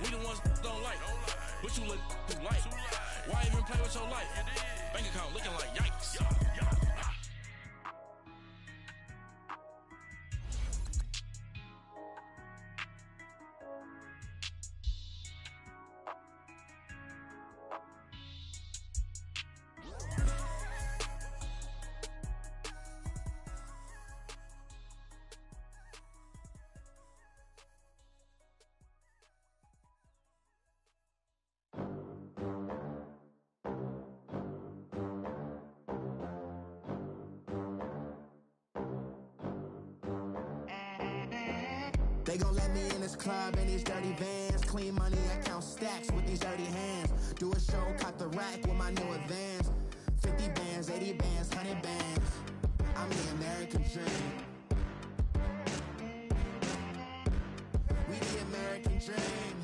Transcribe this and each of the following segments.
We the ones don't like. But you look too light. Why even play with your life? Bank account looking like yikes. They gon' let me in this club in these dirty vans. Clean money, I count stacks with these dirty hands. Do a show, caught the rack with my new advance. 50 bands, 80 bands, 100 bands. I'm the American dream. We the American dream.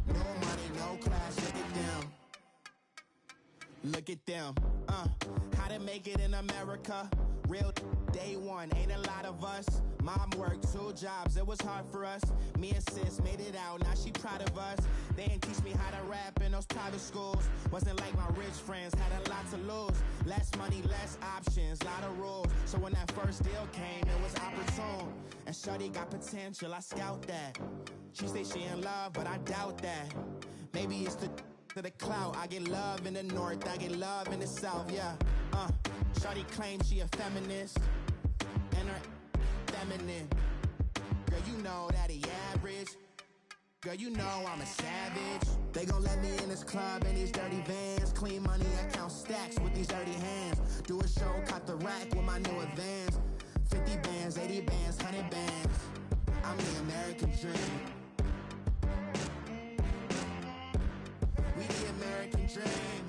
No money, no class, look at them. Look at them, how to make it in America. Real day one, ain't a lot of us. Mom worked 2 jobs, it was hard for us. Me and sis made it out, now she proud of us. They didn't teach me how to rap in those private schools. Wasn't like my rich friends, had a lot to lose. Less money, less options, lot of rules. So when that first deal came, it was opportune. And shorty got potential, I scout that. She say she in love, but I doubt that. Maybe it's to the clout. I get love in the north, I get love in the south, yeah. Shorty claims she a feminist, and her feminine. Girl, you know that he average. Girl, you know I'm a savage. They gon' let me in this club in these dirty vans. Clean money, I count stacks with these dirty hands. Do a show, caught the rack with my new advance. 50 bands, 80 bands, 100 bands. I'm the American dream. We the American dream.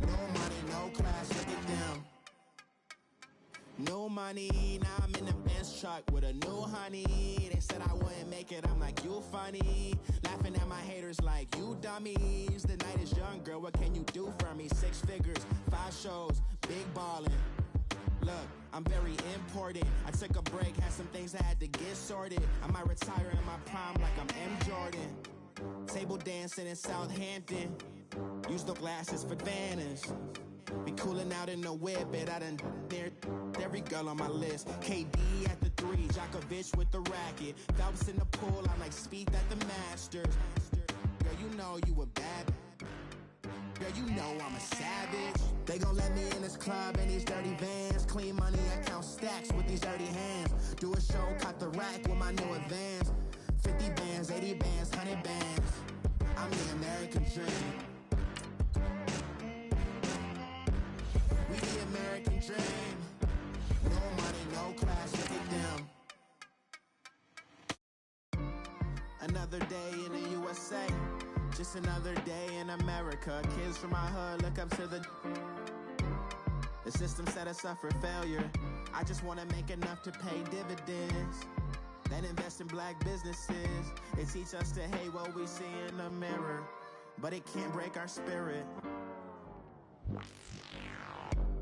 No money, no class, look at them. No money, now I'm in the Benz truck with a new honey. They said I wouldn't make it, I'm like, you funny. Laughing at my haters like, you dummies. The night is young, girl, what can you do for me? 6 figures, 5 shows, big ballin'. Look, I'm very important. I took a break, had some things I had to get sorted. I might retire in my prime like I'm M. Jordan. Table dancing in Southampton. Use the glasses for Vannas. Be cooling out in the whip, but I done near every girl on my list. KD at the 3, Djokovic with the racket. Phelps in the pool, I like Speed at the Masters. Girl, you know you a bad. Girl, you know I'm a savage. They gon' let me in this club in these dirty vans. Clean money, I count stacks with these dirty hands. Do a show, caught the rack with my new advance. 50 bands, 80 bands, 100 bands. I'm the American dream. We the American dream. No money, no class, look at them. Another day in the USA. Just another day in America. Kids from my hood look up to the system set us up for failure. I just wanna make enough to pay dividends. Then invest in black businesses. They teach us to hate what we see in the mirror, but it can't break our spirit.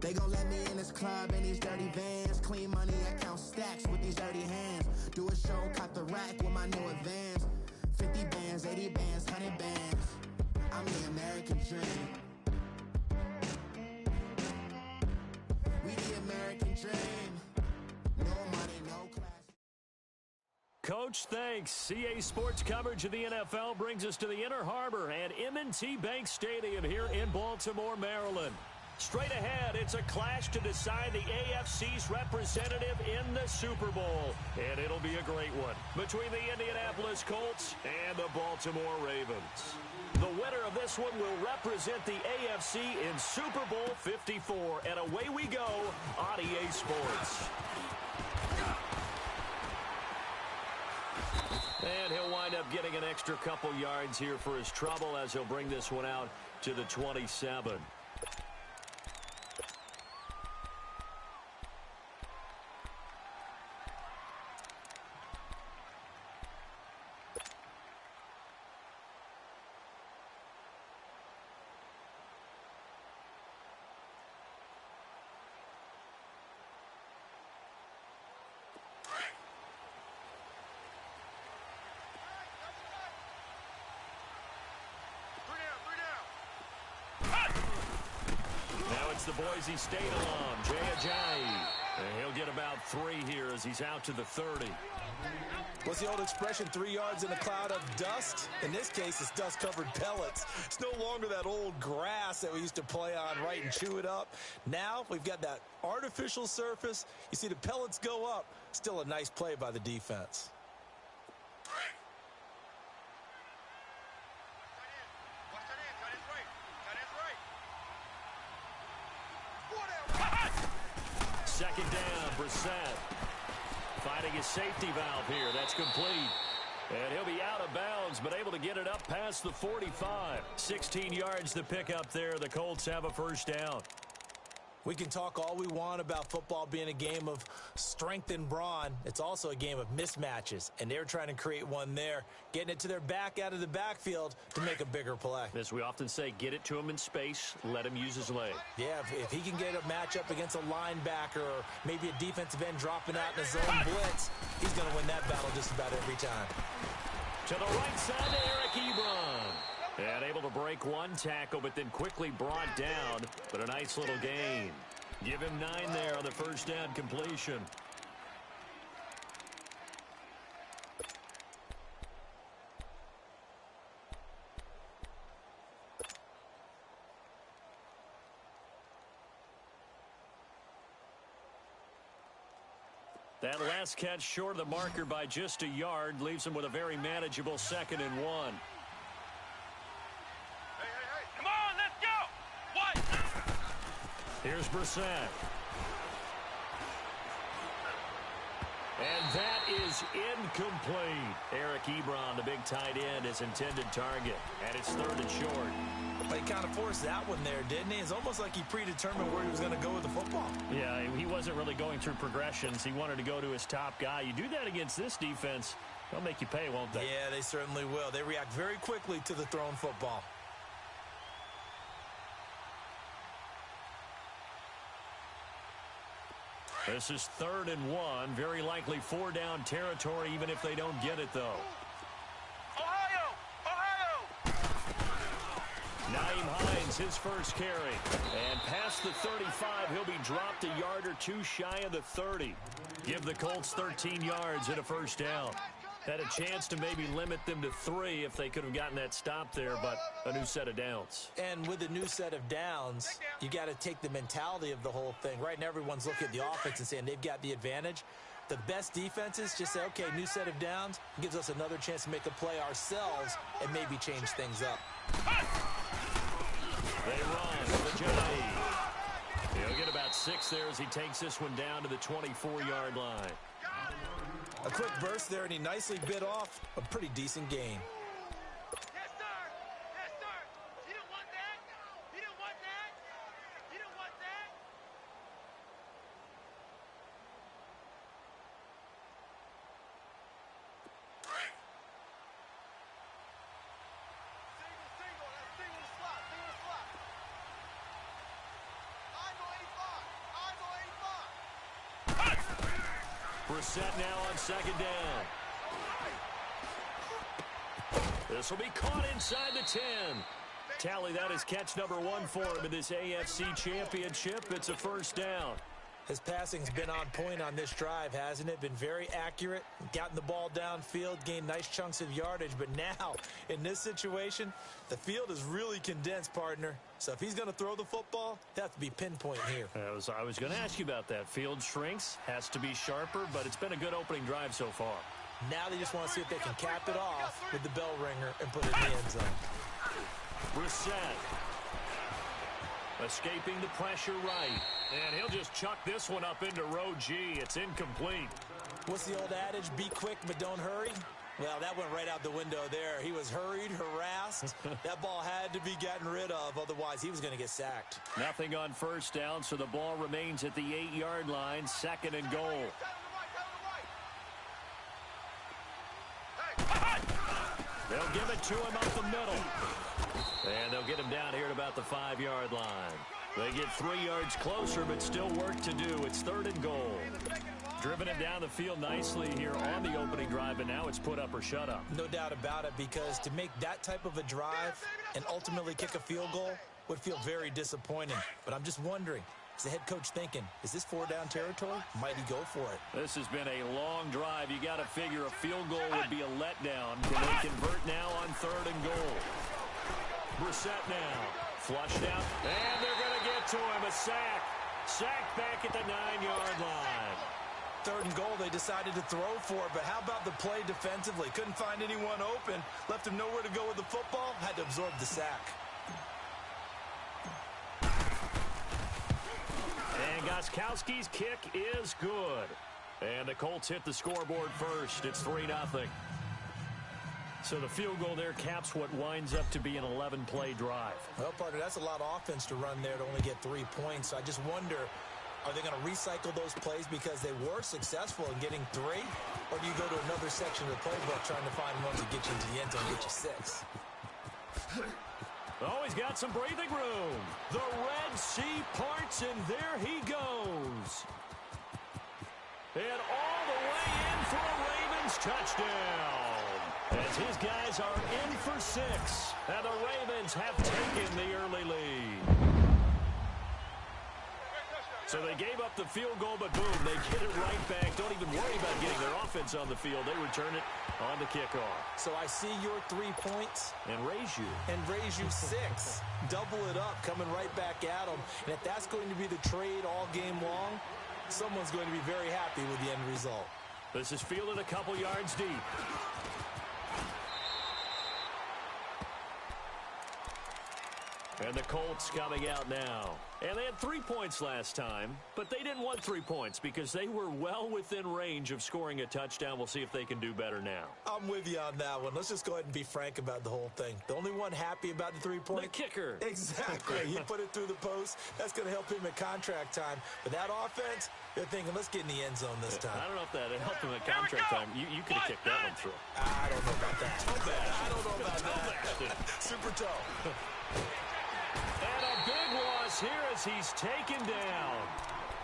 They gon' let me in this club in these dirty vans. Clean money, I count stacks with these dirty hands. Do a show, caught the rack with my new advance. 50 bands, 80 bands, 100 bands. I'm the American dream. We the American dream. No money, no class. Coach, thanks. CA Sports coverage of the NFL brings us to the Inner Harbor and M&T Bank Stadium here in Baltimore, Maryland. Straight ahead, it's a clash to decide the AFC's representative in the Super Bowl. And it'll be a great one between the Indianapolis Colts and the Baltimore Ravens. The winner of this one will represent the AFC in Super Bowl 54. And away we go on EA Sports. And he'll wind up getting an extra couple yards here for his trouble as he'll bring this one out to the 27. the Boise State alum, Jay Ajayi. And he'll get about 3 here as he's out to the 30. What's the old expression, 3 yards in a cloud of dust? In this case, it's dust-covered pellets. It's no longer that old grass that we used to play on, right, and chew it up. Now we've got that artificial surface. You see the pellets go up. Still a nice play by the defense. Second down, Brissett. Finding his safety valve here. That's complete. And he'll be out of bounds, but able to get it up past the 45. 16 yards to pick up there. The Colts have a first down. We can talk all we want about football being a game of strength and brawn. It's also a game of mismatches, and they're trying to create one there, getting it to their back out of the backfield to make a bigger play. As we often say, get it to him in space, let him use his leg. Yeah, if he can get a matchup against a linebacker or maybe a defensive end dropping out in a zone blitz, he's going to win that battle just about every time. To the right side to Eric Ebron. And able to break one tackle, but then quickly brought down. But a nice little gain. Give him 9 there on the first down completion. That last catch short of the marker by just a yard leaves him with a very manageable 2nd and 1. Here's Brissett. And that is incomplete. Eric Ebron, the big tight end, his intended target. And it's 3rd and short. But he kind of forced that one there, didn't he? It's almost like he predetermined where he was going to go with the football. Yeah, he wasn't really going through progressions. He wanted to go to his top guy. You do that against this defense, they'll make you pay, won't they? Yeah, they certainly will. They react very quickly to the thrown football. This is 3rd and 1. Very likely 4-down territory, even if they don't get it, though. Ohio! Naeem Hines, his first carry. And past the 35, he'll be dropped a yard or 2 shy of the 30. Give the Colts 13 yards and a first down. Had a chance to maybe limit them to 3 if they could have gotten that stop there, but a new set of downs. And with a new set of downs, you got to take the mentality of the whole thing. Right now, everyone's looking at the offense and saying they've got the advantage. The best defenses just say, okay, new set of downs, gives us another chance to make a play ourselves and maybe change things up. They run with Ajayi. He'll get about 6 there as he takes this one down to the 24-yard line. A quick burst there, and he nicely bit off a pretty decent gain. Yes, sir. Yes, sir. He didn't want that. He didn't want that. He didn't want that. Single. That's single to slot. Single to slot. I go 85. Brissett now on 2nd down. This will be caught inside the 10. Tally, that is catch number 1 for him in this AFC Championship. It's a first down. His passing's been on point on this drive, hasn't it? Been very accurate, gotten the ball downfield, gained nice chunks of yardage. But now, in this situation, the field is really condensed, partner. So if he's going to throw the football, it has to be pinpoint here. I was going to ask you about that. Field shrinks, has to be sharper, but it's been a good opening drive so far. Now they just want to see if they can cap it off with the bell ringer and put it in the end zone. Brissett escaping the pressure right. And he'll just chuck this one up into row G. It's incomplete. What's the old adage? Be quick, but don't hurry. Well, that went right out the window there. He was hurried, harassed. That ball had to be gotten rid of. Otherwise, he was going to get sacked. Nothing on first down, so the ball remains at the 8-yard line. 2nd and goal. They'll give it to him up the middle. And they'll get him down here at about the 5-yard line. They get 3 yards closer, but still work to do. It's 3rd and goal. Driven it down the field nicely here on the opening drive, and now it's put up or shut up. No doubt about it, because to make that type of a drive and ultimately kick a field goal, would feel very disappointing. But I'm just wondering, is the head coach thinking, is this 4-down territory? Might he go for it? This has been a long drive. You got to figure a field goal would be a letdown. Can they convert now on 3rd and goal? Brissett now. Flushed out. And they're going to get to him. A sack. Sack back at the 9-yard line. 3rd and goal, they decided to throw for it, but how about the play defensively? Couldn't find anyone open. Left him nowhere to go with the football. Had to absorb the sack. And Gostkowski's kick is good. And the Colts hit the scoreboard first. It's 3-0. So the field goal there caps what winds up to be an 11-play drive. Well, partner, that's a lot of offense to run there to only get 3 points. So I just wonder, are they going to recycle those plays because they were successful in getting 3? Or do you go to another section of the playbook trying to find one to get you into the end zone and get you 6? Oh, he's got some breathing room. The Red Sea parts, and there he goes. And all the way in for a Ravens touchdown. As his guys are in for 6. And the Ravens have taken the early lead. So they gave up the field goal, but boom, they get it right back. Don't even worry about getting their offense on the field. They return it on the kickoff. So I see your 3 points. And raise you. And raise you 6. Double it up, coming right back at them. And if that's going to be the trade all game long, someone's going to be very happy with the end result. This is fielded a couple yards deep. And the Colts coming out now. And they had 3 points last time, but they didn't want 3 points because they were well within range of scoring a touchdown. We'll see if they can do better now. I'm with you on that one. Let's just go ahead and be frank about the whole thing. The only one happy about the 3-point? The kicker. Exactly. He put it through the post. That's going to help him at contract time. But that offense, they're thinking, let's get in the end zone this time. I don't know if that helped him at contract time. You could have kicked that one through. I don't know about that. I don't know about that. Super toe. And a big loss here as he's taken down.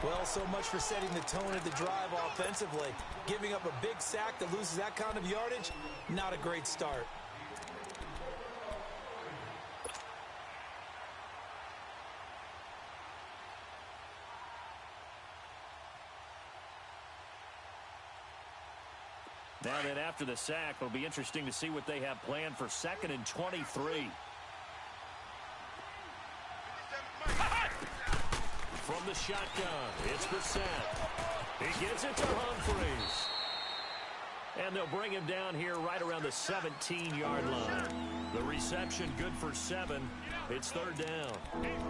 Well, so much for setting the tone of the drive offensively. Giving up a big sack that loses that kind of yardage, not a great start. Now then, after the sack, it'll be interesting to see what they have planned for 2nd and 23. From the shotgun, it's Brissett. He gets it to Humphries. And they'll bring him down here right around the 17-yard line. The reception good for 7. It's 3rd down.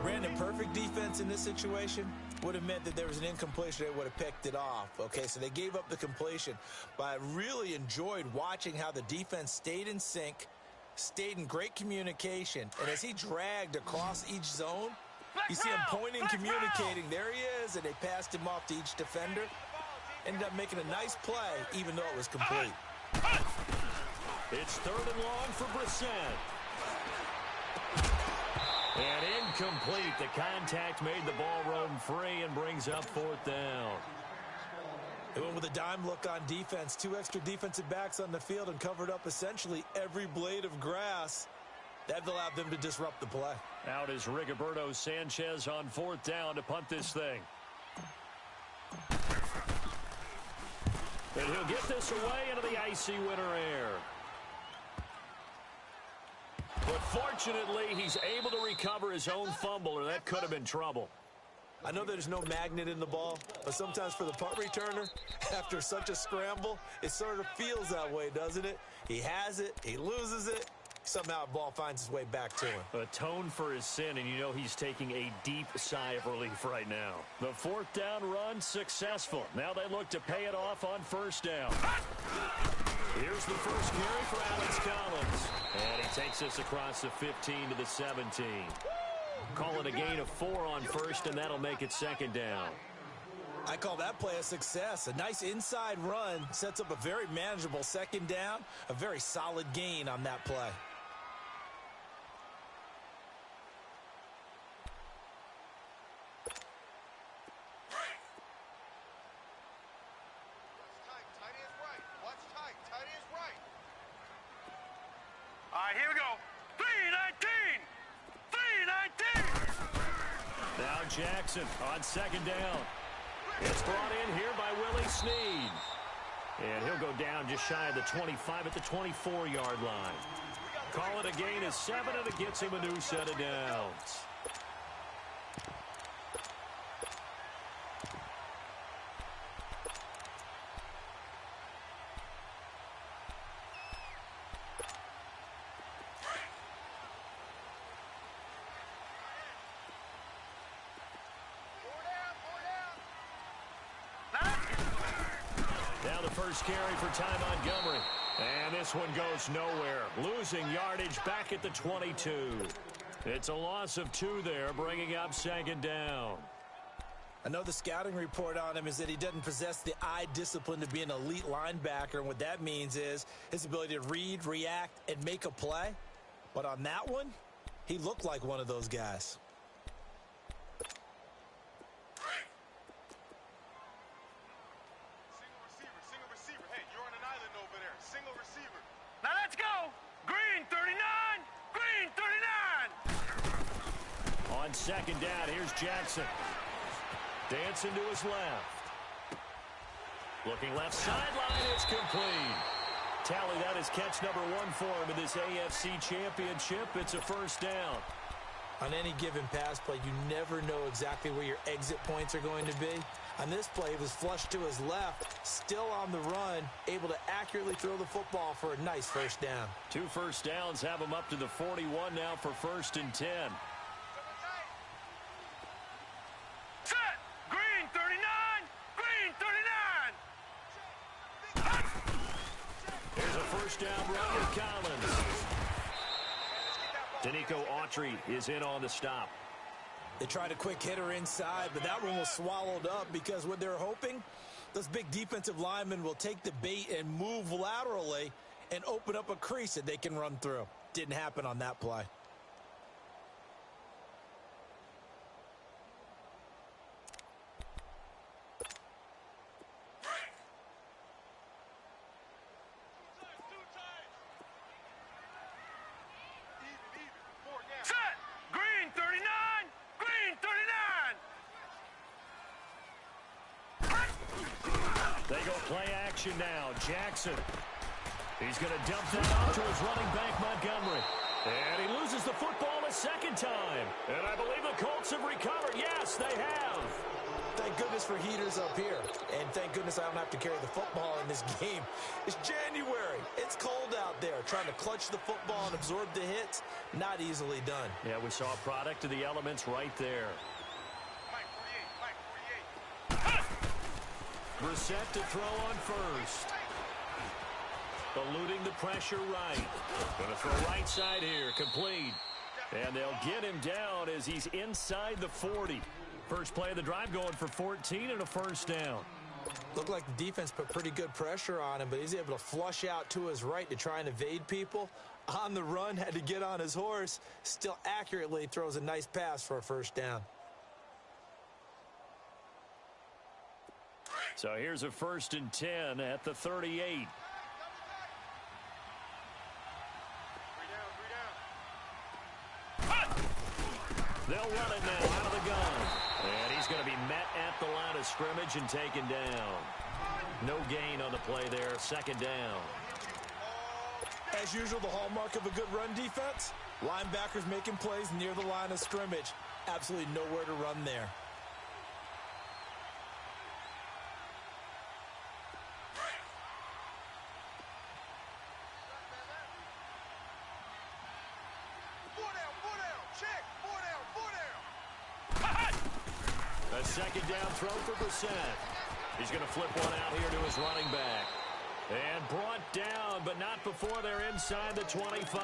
Brandon, perfect defense in this situation would have meant that there was an incompletion. They would have picked it off. Okay, so they gave up the completion. But I really enjoyed watching how the defense stayed in sync, stayed in great communication. And as he dragged across each zone, you see him pointing, communicating. There he is, and they passed him off to each defender. Ended up making a nice play, even though it was complete. It's 3rd and long for Brissett. And incomplete. The contact made the ball roam free and brings up 4th down. They went with a dime look on defense. 2 extra defensive backs on the field and covered up essentially every blade of grass. That allowed them to disrupt the play. Out is Rigoberto Sanchez on 4th down to punt this thing. And he'll get this away into the icy winter air. But fortunately, he's able to recover his own fumble, or that could have been trouble. I know there's no magnet in the ball, but sometimes for the punt returner, after such a scramble, it sort of feels that way, doesn't it? He has it, he loses it. Somehow the ball finds its way back to him. Atone for his sin, and you know he's taking a deep sigh of relief right now. The 4th down run successful. Now they look to pay it off on 1st down. Here's the first carry for Alex Collins. And he takes us across the 15 to the 17. Call it a gain of 4 on 1st, and that'll make it 2nd down. I call that play a success. A nice inside run sets up a very manageable 2nd down. A very solid gain on that play. All right, here we go. 3-19! 3-19! now Jackson on second down. It's brought in here by Willie Snead. And he'll go down just shy of the 25 at the 24-yard line. Call it a gain of 7, and it gets him a new set of downs. First carry for Ty Montgomery. And this one goes nowhere. Losing yardage back at the 22. It's a loss of 2 there, bringing up second down. I know the scouting report on him is that he doesn't possess the eye discipline to be an elite linebacker. And what that means is his ability to read, react, and make a play. But on that one, he looked like one of those guys. Now let's go! Green 39! Green 39! On second down, here's Jackson. Dancing to his left. Looking left sideline, it's complete. Tally that is catch number 1 for him in this AFC Championship. It's a first down. On any given pass play, you never know exactly where your exit points are going to be. On this play, it was flushed to his left, still on the run, able to accurately throw the football for a nice first down. 2 first downs have him up to the 41 now for 1st and 10. Set! Green 39! Green 39! Here's a first down run with Collins. Danico Autry is in on the stop. They tried a quick hitter inside, but that one was swallowed up because what they're hoping, those big defensive linemen will take the bait and move laterally and open up a crease that they can run through. Didn't happen on that play. Set! Green 39! Green 39! They go play action now. Jackson. He's going to dump that off to his running back, Montgomery. And he loses the football a second time. And I believe the Colts have recovered. Yes, they have. Thank goodness for heaters up here. And thank goodness I don't have to carry the football in this game. It's January. It's cold out there. Trying to clutch the football and absorb the hits, not easily done. Yeah, we saw a product of the elements right there. Mike 48, Mike 48. Brissett to throw on first. Eluding the pressure right. Going to throw right side here. Complete. And they'll get him down as he's inside the 40. First play of the drive going for 14 and a first down. Looked like the defense put pretty good pressure on him, but he's able to flush out to his right to try and evade people. On the run, had to get on his horse. Still accurately throws a nice pass for a first down. So here's a 1st and 10 at the 38. They'll run it now out of the gun. And he's going to be met at the line of scrimmage and taken down. No gain on the play there. 2nd down. As usual, the hallmark of a good run defense, linebackers making plays near the line of scrimmage. Absolutely nowhere to run there. A 2nd down throw for Brissett. He's going to flip one out here to his running back. And brought down, but not before they're inside the 25.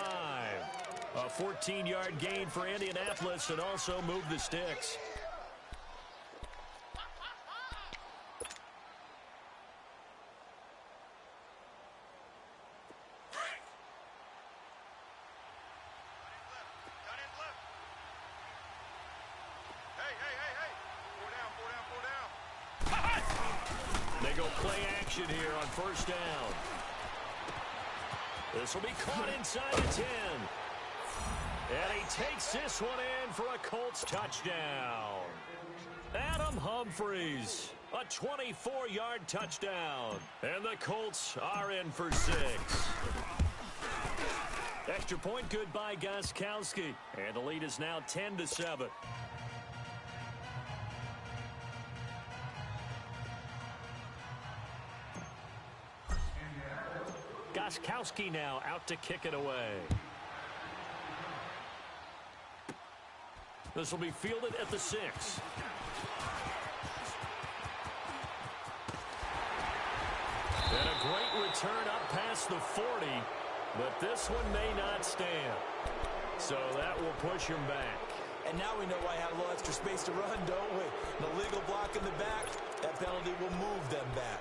A 14-yard gain for Indianapolis and also moved the sticks. They go play action here on 1st down. This will be caught inside the 10. And he takes this one in for a Colts touchdown. Adam Humphries, a 24-yard touchdown. And the Colts are in for 6. Extra point good by Gostkowski. And the lead is now 10-7. Gostkowski now out to kick it away. This will be fielded at the 6. And a great return up past the 40, but this one may not stand. So that will push him back. And now we know why I have a little extra space to run, don't we? An illegal block in the back. That penalty will move them back.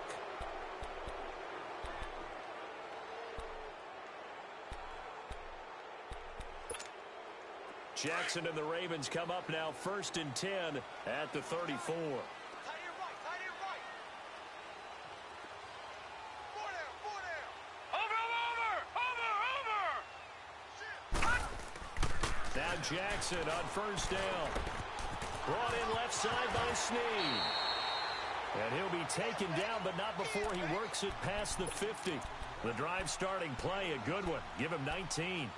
Jackson and the Ravens come up now 1st and 10 at the 34. Tight end right, tight end right. 4 down. Over. Now Jackson on 1st down. Brought in left side by Snead. And he'll be taken down, but not before he works it past the 50. The drive starting play, a good one. Give him 19.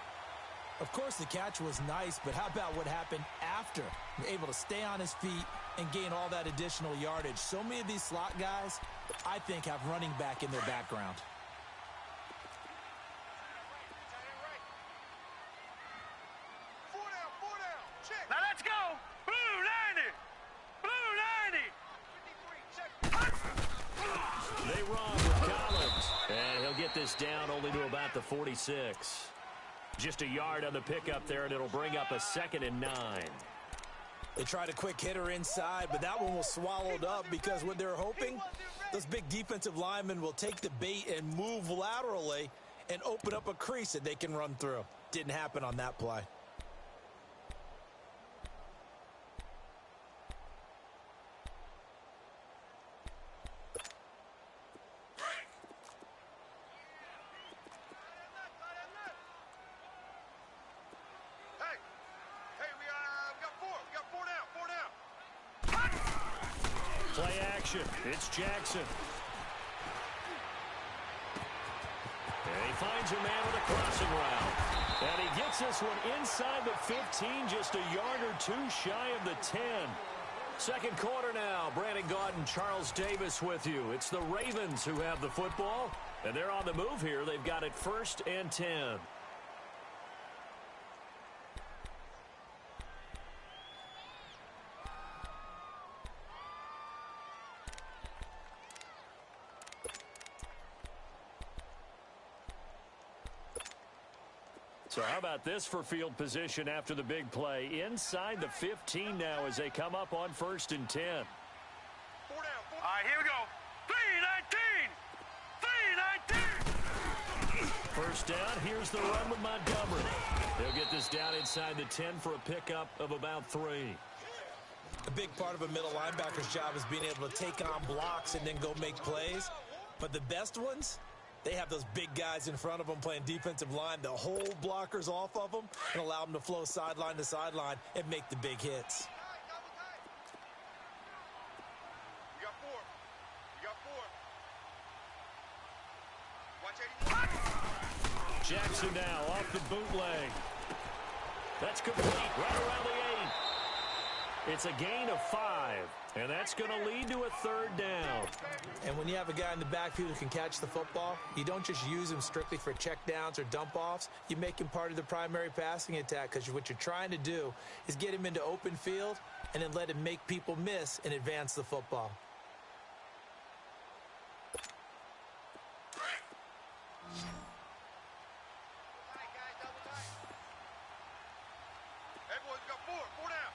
Of course, the catch was nice, but how about what happened after? Able to stay on his feet and gain all that additional yardage. So many of these slot guys, I think, have running back in their background. Now let's go. Blue 90. Blue 90. They run with Collins. And he'll get this down only to about the 46. Just a yard on the pickup there, and it'll bring up a 2nd and 9. They tried a quick hitter inside, but that one was swallowed up because what they're hoping, those big defensive linemen will take the bait and move laterally and open up a crease that they can run through. Didn't happen on that play. Play action. It's Jackson. And he finds a man with a crossing route. And he gets this one inside the 15, just a yard or two shy of the 10. Second quarter now. Brandon Gaudin, Charles Davis with you. It's the Ravens who have the football. And they're on the move here. They've got it 1st and 10. So how about this for field position after the big play? Inside the 15 now as they come up on 1st and 10. 4 down. All right, here we go. 3-19. 3-19. 1st down. Here's the run with Montgomery. They'll get this down inside the 10 for a pickup of about 3. A big part of a middle linebacker's job is being able to take on blocks and then go make plays. But the best ones, they have those big guys in front of them playing defensive line to hold blockers off of them and allow them to flow sideline to sideline and make the big hits. You got 4. Watch 81. Jackson now off the bootleg. That's complete right around the 8. It's a gain of 5. And that's going to lead to a 3rd down. And when you have a guy in the backfield who can catch the football, you don't just use him strictly for checkdowns or dump-offs. You make him part of the primary passing attack because what you're trying to do is get him into open field and then let him make people miss and advance the football. Everyone's got 4. 4 down.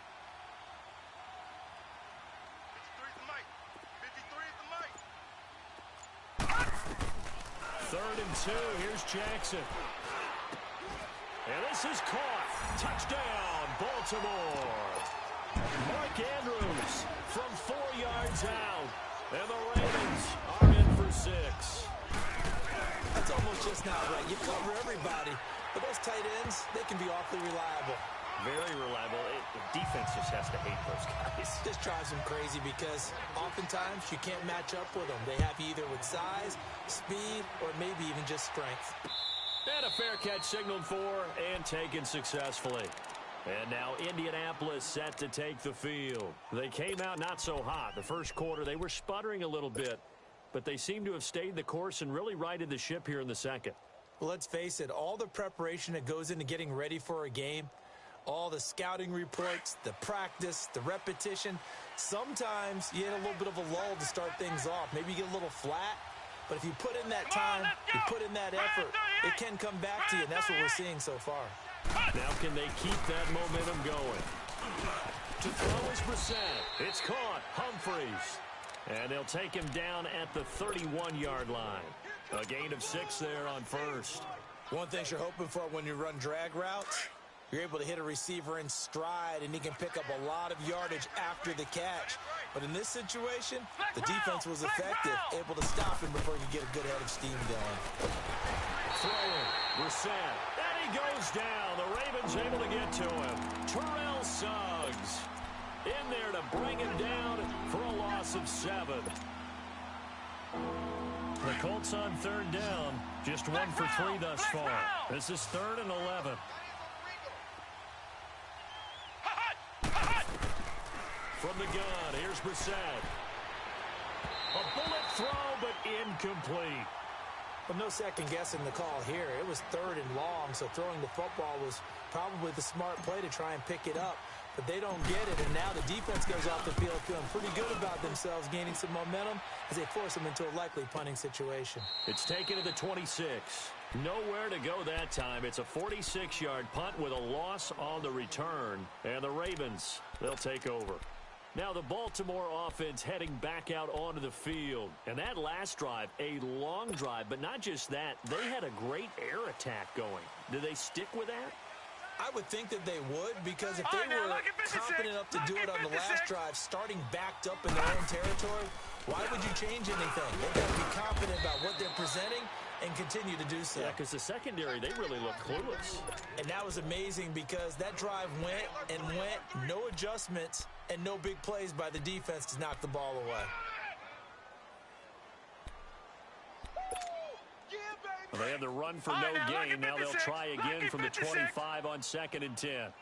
3rd and 2. Here's Jackson. And this is caught. Touchdown, Baltimore. Mark Andrews from 4 yards out. And the Ravens are in for 6. That's almost just not right. You cover everybody, But those tight ends, they can be awfully reliable. Very reliable. The defense just has to hate those guys. This drives them crazy because oftentimes you can't match up with them. They have you either with size, speed, or maybe even just strength. And a fair catch signaled for and taken successfully. And now Indianapolis set to take the field. They came out not so hot. The first quarter, they were sputtering a little bit, but they seem to have stayed the course and really righted the ship here in the second. Well, let's face it, all the preparation that goes into getting ready for a game, all the scouting reports, the practice, the repetition, sometimes you get a little bit of a lull to start things off. Maybe you get a little flat, but if you put in that time, you put in that effort, it can come back to you, and that's what we're seeing so far. Now can they keep that momentum going? To throw is Brissett. It's caught. Humphreys. And they'll take him down at the 31-yard line. A gain of 6 there on first. One thing you're hoping for when you run drag routes, you're able to hit a receiver in stride, and he can pick up a lot of yardage after the catch. But in this situation, the defense was effective, able to stop him before he could get a good head of steam going. Throwing, Brissett. And he goes down. The Ravens able to get to him. Terrell Suggs in there to bring him down for a loss of 7. The Colts on third down. Just 1 for 3 thus far. This is 3rd and 11. From the gun, here's Brissett. A bullet throw, but incomplete. But no second guessing the call here. It was 3rd and long, so throwing the football was probably the smart play to try and pick it up. But they don't get it, and now the defense goes off the field feeling pretty good about themselves, gaining some momentum as they force them into a likely punting situation. It's taken to the 26. Nowhere to go that time. It's a 46-yard punt with a loss on the return. And the Ravens, they'll take over. Now the Baltimore offense heading back out onto the field. And that last drive, a long drive, but not just that. They had a great air attack going. Do they stick with that? I would think that they would, because if they were confident enough to do it on the last drive, starting backed up in their own territory, why would you change anything? They've got to be confident about what they're presenting and continue to do so. Yeah, because the secondary, they really look clueless. And that was amazing because that drive went and went, no adjustments, and no big plays by the defense to knock the ball away. Well, they had the run for no gain. Now they'll try again from the 25 on 2nd and 10.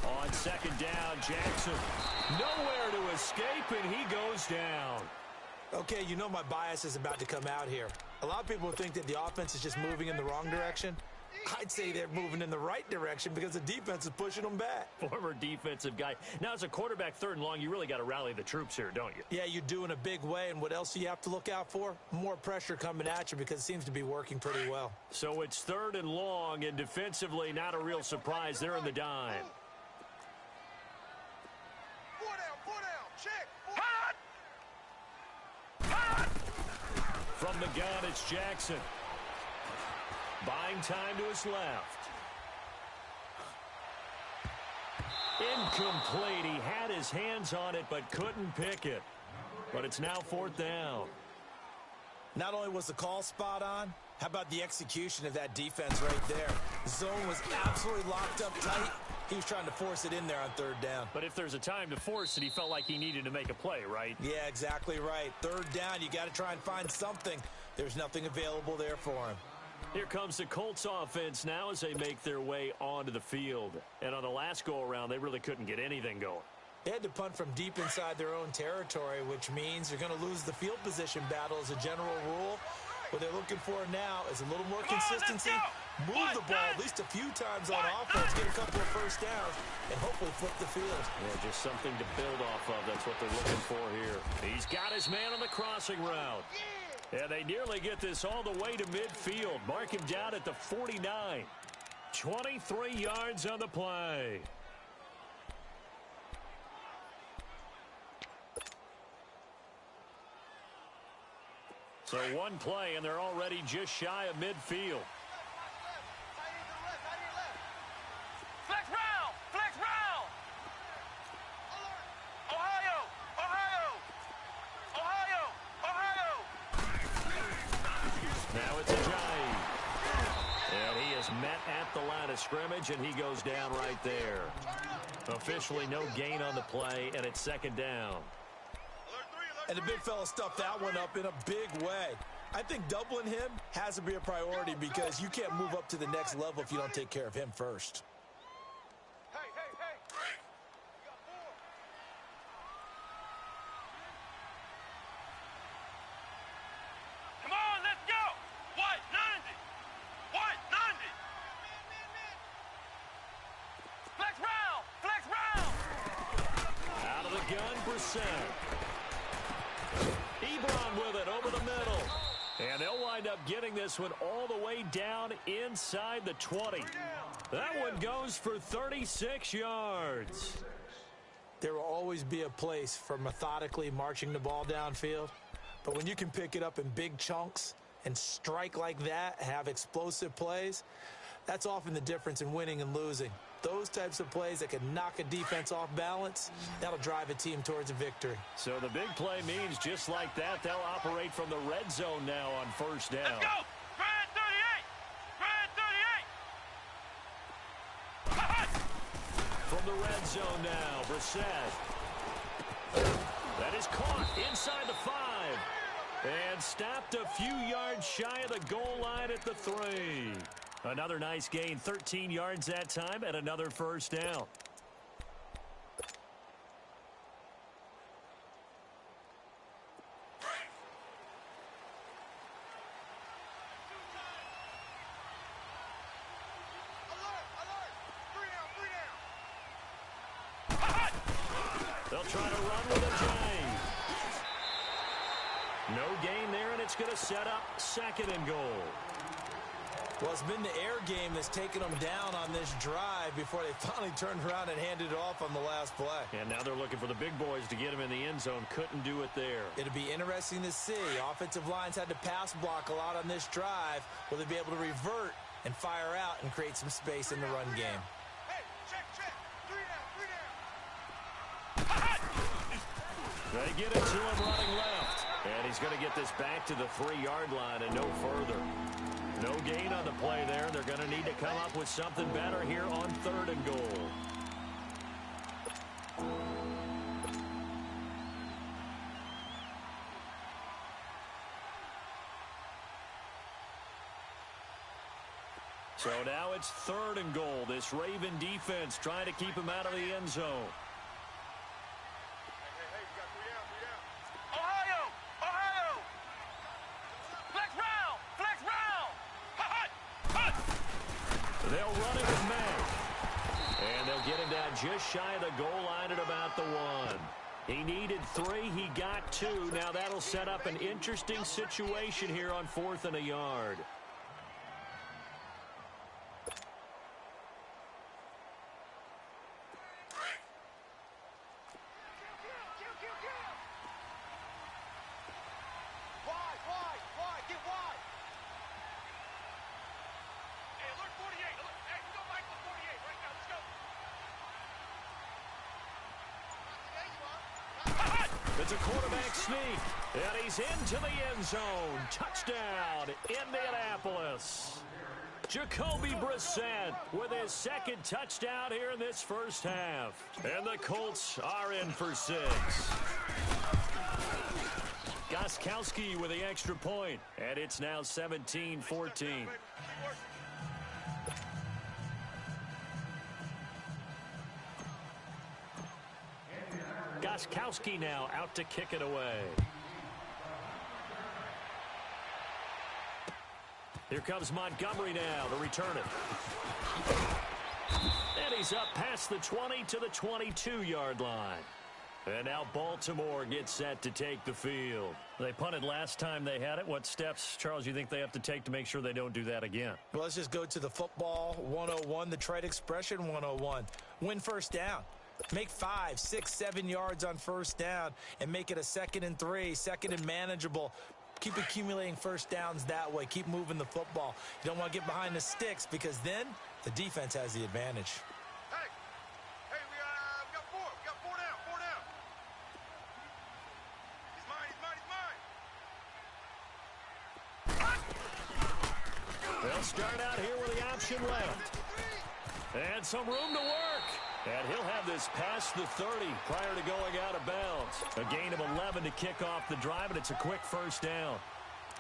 On 2nd down, Jackson. Nowhere to escape, and he goes down. Okay, you know my bias is about to come out here. A lot of people think that the offense is just moving in the wrong direction. I'd say they're moving in the right direction because the defense is pushing them back. Former defensive guy. Now, as a quarterback 3rd and long, you really got to rally the troops here, don't you? Yeah, you do in a big way. And what else do you have to look out for? More pressure coming at you because it seems to be working pretty well. So it's 3rd and long, and defensively, not a real surprise. They're in the dime. 4 down, check. From the gun, it's Jackson. Buying time to his left. Incomplete. He had his hands on it, but couldn't pick it. But it's now 4th down. Not only was the call spot on, how about the execution of that defense right there? The zone was absolutely locked up tight. He was trying to force it in there on 3rd down. But if there's a time to force it, he felt like he needed to make a play, right? Yeah, exactly right. 3rd down, you got to try and find something. There's nothing available there for him. Here comes the Colts offense now as they make their way onto the field. And on the last go-around, they really couldn't get anything going. They had to punt from deep inside their own territory, which means you're going to lose the field position battle as a general rule. What they're looking for now is a little more consistency, move the ball at least a few times on offense, get a couple of first downs, and hopefully flip the field. Yeah, just something to build off of. That's what they're looking for here. He's got his man on the crossing route. And they nearly get this all the way to midfield. Mark him down at the 49. 23 yards on the play. So one play, and they're already just shy of midfield. Flex round! Flex round! Ohio! Ohio! Ohio! Ohio! it's Ajayi. And he is met at the line of scrimmage, and he goes down right there. Officially no gain on the play, and it's second down. And the big fella stuffed that one up in a big way. I think doubling him has to be a priority because you can't move up to the next level if you don't take care of him first. Hey, hey, hey. You got 4. Come on, let's go. White, 90. White, 90. Flex round. Flex round. Out of the gun, Brissett. Ebron with it over the middle. And they'll wind up getting this one all the way down inside the 20. That one goes for 36 yards. There will always be a place for methodically marching the ball downfield. But when you can pick it up in big chunks and strike like that, have explosive plays, that's often the difference in winning and losing. Those types of plays that can knock a defense off balance, that'll drive a team towards a victory. So the big play means just like that, they'll operate from the red zone now on first down. Let's go. Try 38. Try 38. From the red zone now, Brissett. That is caught inside the 5. And stopped a few yards shy of the goal line at the 3. Another nice gain, 13 yards that time, and another first down. They'll try to run with a James. No gain there, and it's going to set up second and goal. Well, it's been the air game that's taken them down on this drive before they finally turned around and handed it off on the last play. And now they're looking for the big boys to get him in the end zone. Couldn't do it there. It'll be interesting to see. Offensive lines had to pass block a lot on this drive. Will they be able to revert and fire out and create some space in the run game? Hey, check. 3 down. They get it to him running left. And he's going to get this back to the 3-yard line and no further. No gain on the play there. They're going to need to come up with something better here on 3rd and goal. So now it's 3rd and goal. This Raven defense trying to keep him out of the end zone. Hey, you got 3 down. Ohio! Flex round! They'll run it with Mack. And they'll get him down just shy of the goal line at about the 1. He needed 3. He got 2. Now that'll set up an interesting situation here on 4th and a yard. Wide, get wide. Hey, alert 48. Hey, we go Michael 48 right now. Let's go. It's a quarterback sneak, and he's into the end zone. Touchdown, Indianapolis. Jacoby Brissett with his 2nd touchdown here in this first half. And the Colts are in for 6. Gostkowski with the extra point, and it's now 17-14. Gostkowski now out to kick it away. Here comes Montgomery now to return it. And he's up past the 20 to the 22-yard line. And now Baltimore gets set to take the field. They punted last time they had it. What steps, Charles, you think they have to take to make sure they don't do that again? Well, let's just go to the football 101, the trade expression 101. Win first down. Make 5, 6, 7 yards on first down and make it a 2nd and 3, 2nd and manageable. Keep accumulating first downs that way. Keep moving the football. You don't want to get behind the sticks because then the defense has the advantage. Hey, we got 4. We got 4 down. 4 down. He's mine. They'll start out here with the option left. And some room to work. And he'll have this past the 30 prior to going out of bounds. A gain of 11 to kick off the drive, and it's a quick first down.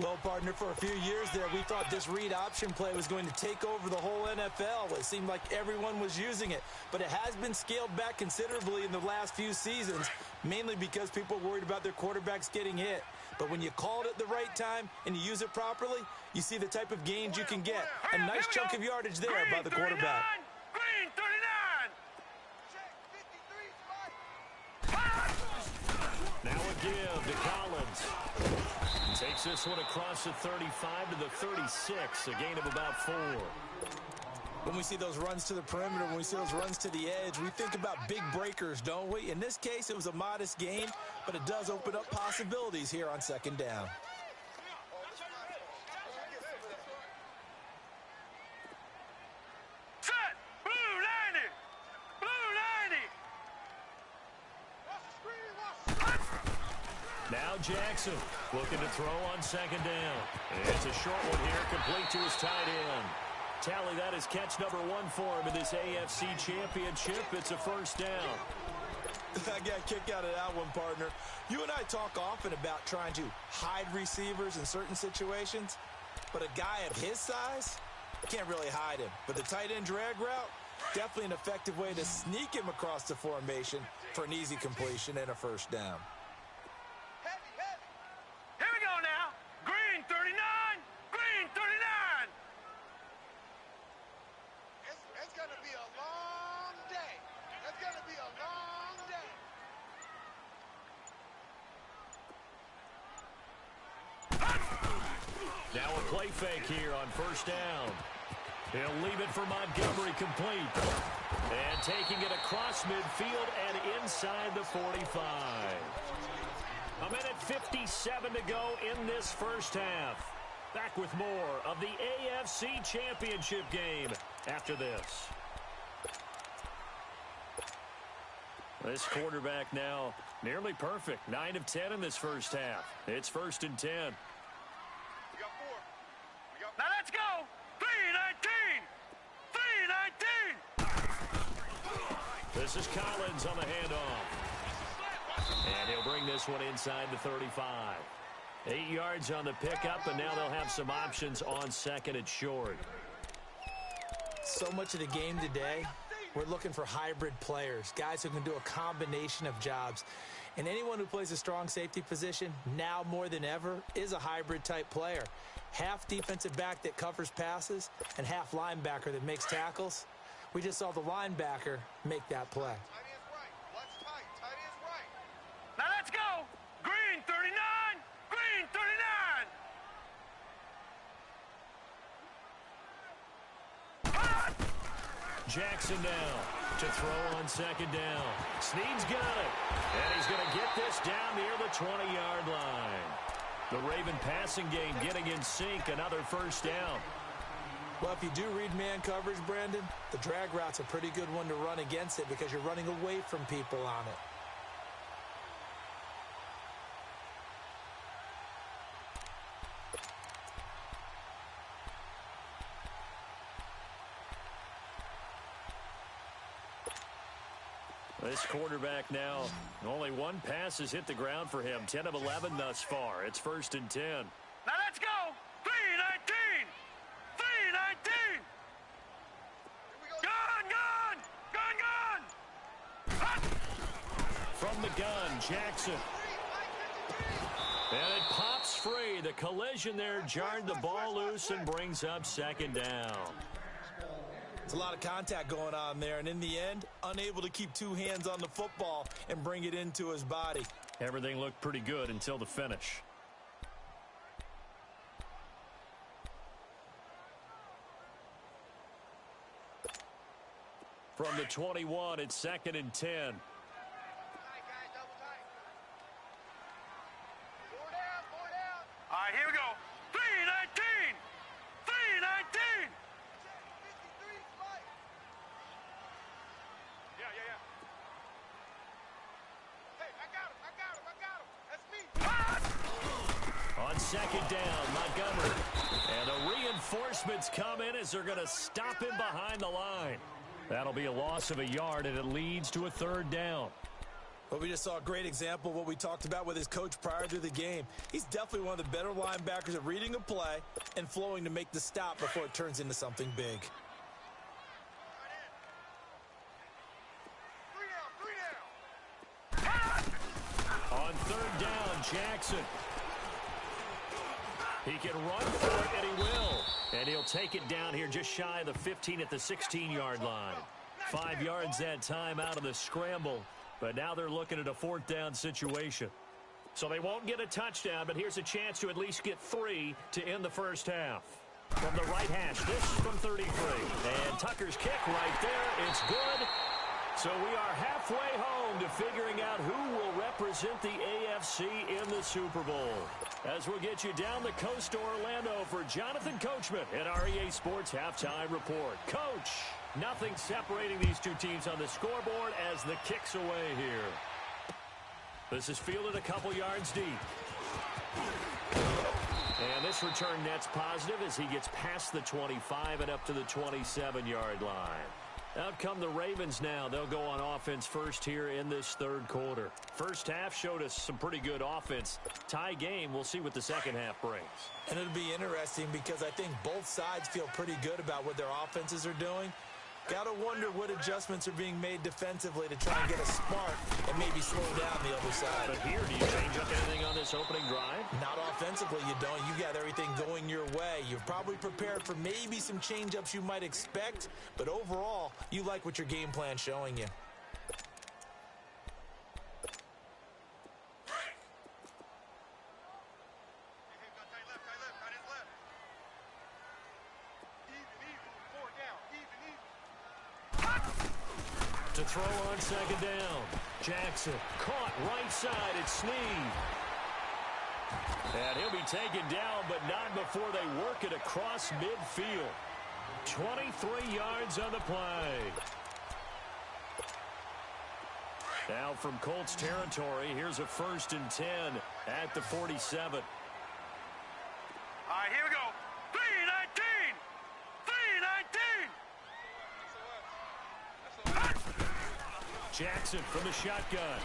Well, partner, for a few years there, we thought this read option play was going to take over the whole NFL. It seemed like everyone was using it. But it has been scaled back considerably in the last few seasons, mainly because people are worried about their quarterbacks getting hit. But when you call it at the right time and you use it properly, you see the type of gains you can get. A nice chunk of yardage there by the quarterback. Green 39! Now a give to Collins. Takes this one across the 35 to the 36, a gain of about 4. When we see those runs to the perimeter, when we see those runs to the edge, we think about big breakers, don't we? In this case, it was a modest gain, but it does open up possibilities here on second down. Set! Blue 90! Blue 90! Now Jackson looking to throw on second down. It's a short one here, complete to his tight end. Tally, that is catch number 1 for him in this AFC Championship. It's a first down. I got a kick out of that one, partner. You and I talk often about trying to hide receivers in certain situations, but a guy of his size can't really hide him. But the tight end drag route, definitely an effective way to sneak him across the formation for an easy completion and a first down. Here we go now. Green 39! Green 39! It's going to be a long day. It's going to be a long day. Now a play fake here on first down. He'll leave it for Montgomery complete. And taking it across midfield and inside the 45. A minute 57 to go in this first half. Back with more of the AFC Championship game after this. This quarterback now nearly perfect. 9 of 10 in this first half. It's 1st and 10. We got 4. Now let's go! 319! 319! This is Collins on the handoff. And he'll bring this one inside the 35. 8 yards on the pickup, and now they'll have some options on second and short. So much of the game today, we're looking for hybrid players, guys who can do a combination of jobs. And anyone who plays a strong safety position, now more than ever, is a hybrid-type player. Half defensive back that covers passes and half linebacker that makes tackles. We just saw the linebacker make that play. Tight end's right. Watch tight. Tight end's right. Now let's go! Green 39! Green 39! Jackson now to throw on second down. Snead's got it. And he's going to get this down near the 20-yard line. The Raven passing game getting in sync. Another first down. Well, if you do read man coverage, Brandon, the drag route's a pretty good one to run against it because you're running away from people on it. This quarterback now, only one pass has hit the ground for him. 10 of 11 thus far. It's 1st and 10. Now let's go! 319! 319! Gun! From the gun, Jackson. And it pops free. The collision there jarred the ball loose and brings up second down. There's a lot of contact going on there, and in the end, unable to keep 2 hands on the football and bring it into his body. Everything looked pretty good until the finish. From the 21, it's 2nd and 10. Tight, guys. Double tight. 4 down. 4 down. All right, here we go. 319! 319! 53 flight. Yeah. Hey, I got him. That's me. On second down, Montgomery. And a reinforcement adjustments come in as they're going to stop him behind the line. That'll be a loss of a yard, and it leads to a third down. Well, we just saw a great example of what we talked about with his coach prior to the game. He's definitely one of the better linebackers at reading a play and flowing to make the stop before it turns into something big. On third down, Jackson. He can run for it, and he will. And he'll take it down here just shy of the 15 at the 16-yard line. 5 yards that time out of the scramble, but now they're looking at a fourth down situation. So they won't get a touchdown, but here's a chance to at least get 3 to end the first half. From the right hash, this from 33. And Tucker's kick right there. It's good. So we are halfway home to figuring out who will represent the AFC in the Super Bowl. As we'll get you down the coast to Orlando for Jonathan Coachman at our EA Sports Halftime Report. Coach, nothing separating these two teams on the scoreboard as the kick's away here. This is fielded a couple yards deep. And this return net's positive as he gets past the 25 and up to the 27-yard line. Out come the Ravens now. They'll go on offense first here in this third quarter. First half showed us some pretty good offense. Tie game. We'll see what the second half brings. And it'll be interesting because I think both sides feel pretty good about what their offenses are doing. Got to wonder what adjustments are being made defensively to try and get a spark and maybe slow down the other side. But here, do you change up anything on this opening drive? Not offensively, you don't. You got everything going your way. You're probably prepared for maybe some change-ups you might expect, but overall, you like what your game plan's showing you. To throw on second down. Jackson caught right side at Snead. And he'll be taken down, but not before they work it across midfield. 23 yards on the play. Now from Colts territory, here's a 1st and 10 at the 47. All right, here we go. 3-19! 3-19! Jackson from the shotgun.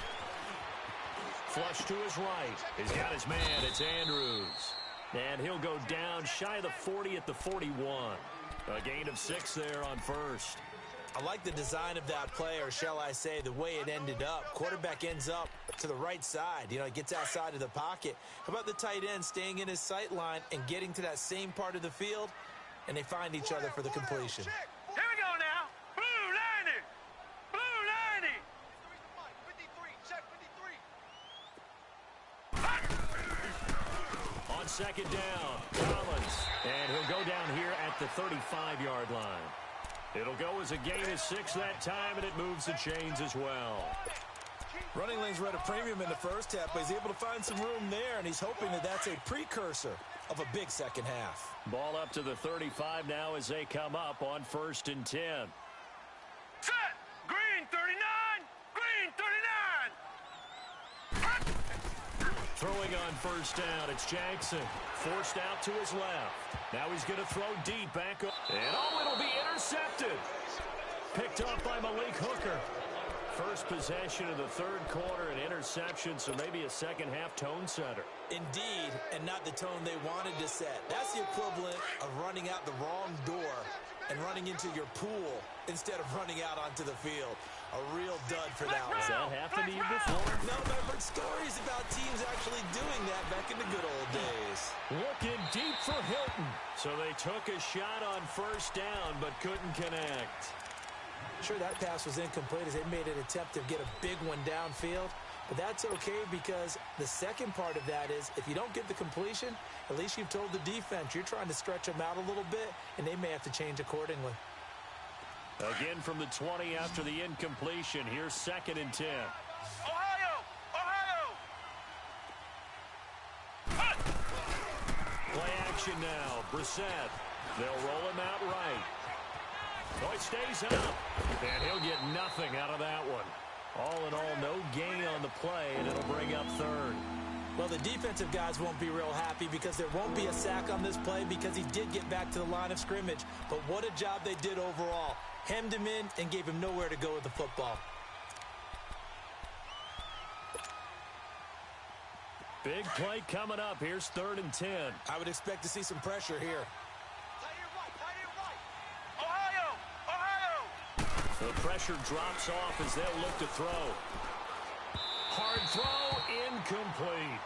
Flush to his right. He's got his man. It's Andrews. And he'll go down shy of the 40 at the 41. A gain of 6 there on first. I like the design of that play, or shall I say the way it ended up. Quarterback ends up to the right side. You know, it gets outside of the pocket. How about the tight end staying in his sight line and getting to that same part of the field, and they find each other for the completion. Here we go now. Blue 90! Blue 90! 53, check 53. On second down, Collins. And he'll go down here at the 35-yard line. It'll go as a gain of 6 that time, and it moves the chains as well. Running lanes were at a premium in the first half, but he's able to find some room there, and he's hoping that that's a precursor of a big second half. Ball up to the 35 now as they come up on 1st and 10. Set! Green 39! Green 39! Throwing on first down, it's Jackson. Forced out to his left. Now he's going to throw deep back up. And it'll be intercepted. Picked off by Malik Hooker. First possession of the third quarter, an interception, so maybe a second half tone setter. Indeed, and not the tone they wanted to set. That's the equivalent of running out the wrong door and running into your pool instead of running out onto the field. A real dud for that one. Has that happened to you before? No, but I've heard stories about teams actually doing that back in the good old days. Looking deep for Hilton. So they took a shot on first down, but couldn't connect. Sure, that pass was incomplete as they made an attempt to get a big one downfield. But that's okay because the second part of that is if you don't get the completion, at least you've told the defense you're trying to stretch them out a little bit, and they may have to change accordingly. Again from the 20 after the incompletion. Here's 2nd and 10. Ohio! Ohio! Play action now. Brissett. They'll roll him out right. Oh, he stays up. And he'll get nothing out of that one. All in all, no gain on the play, and it'll bring up 3rd. Well, the defensive guys won't be real happy because there won't be a sack on this play because he did get back to the line of scrimmage. But what a job they did overall. Hemmed him in and gave him nowhere to go with the football. Big play coming up. Here's 3rd and 10. I would expect to see some pressure here. The pressure drops off as they'll look to throw. Hard throw, incomplete.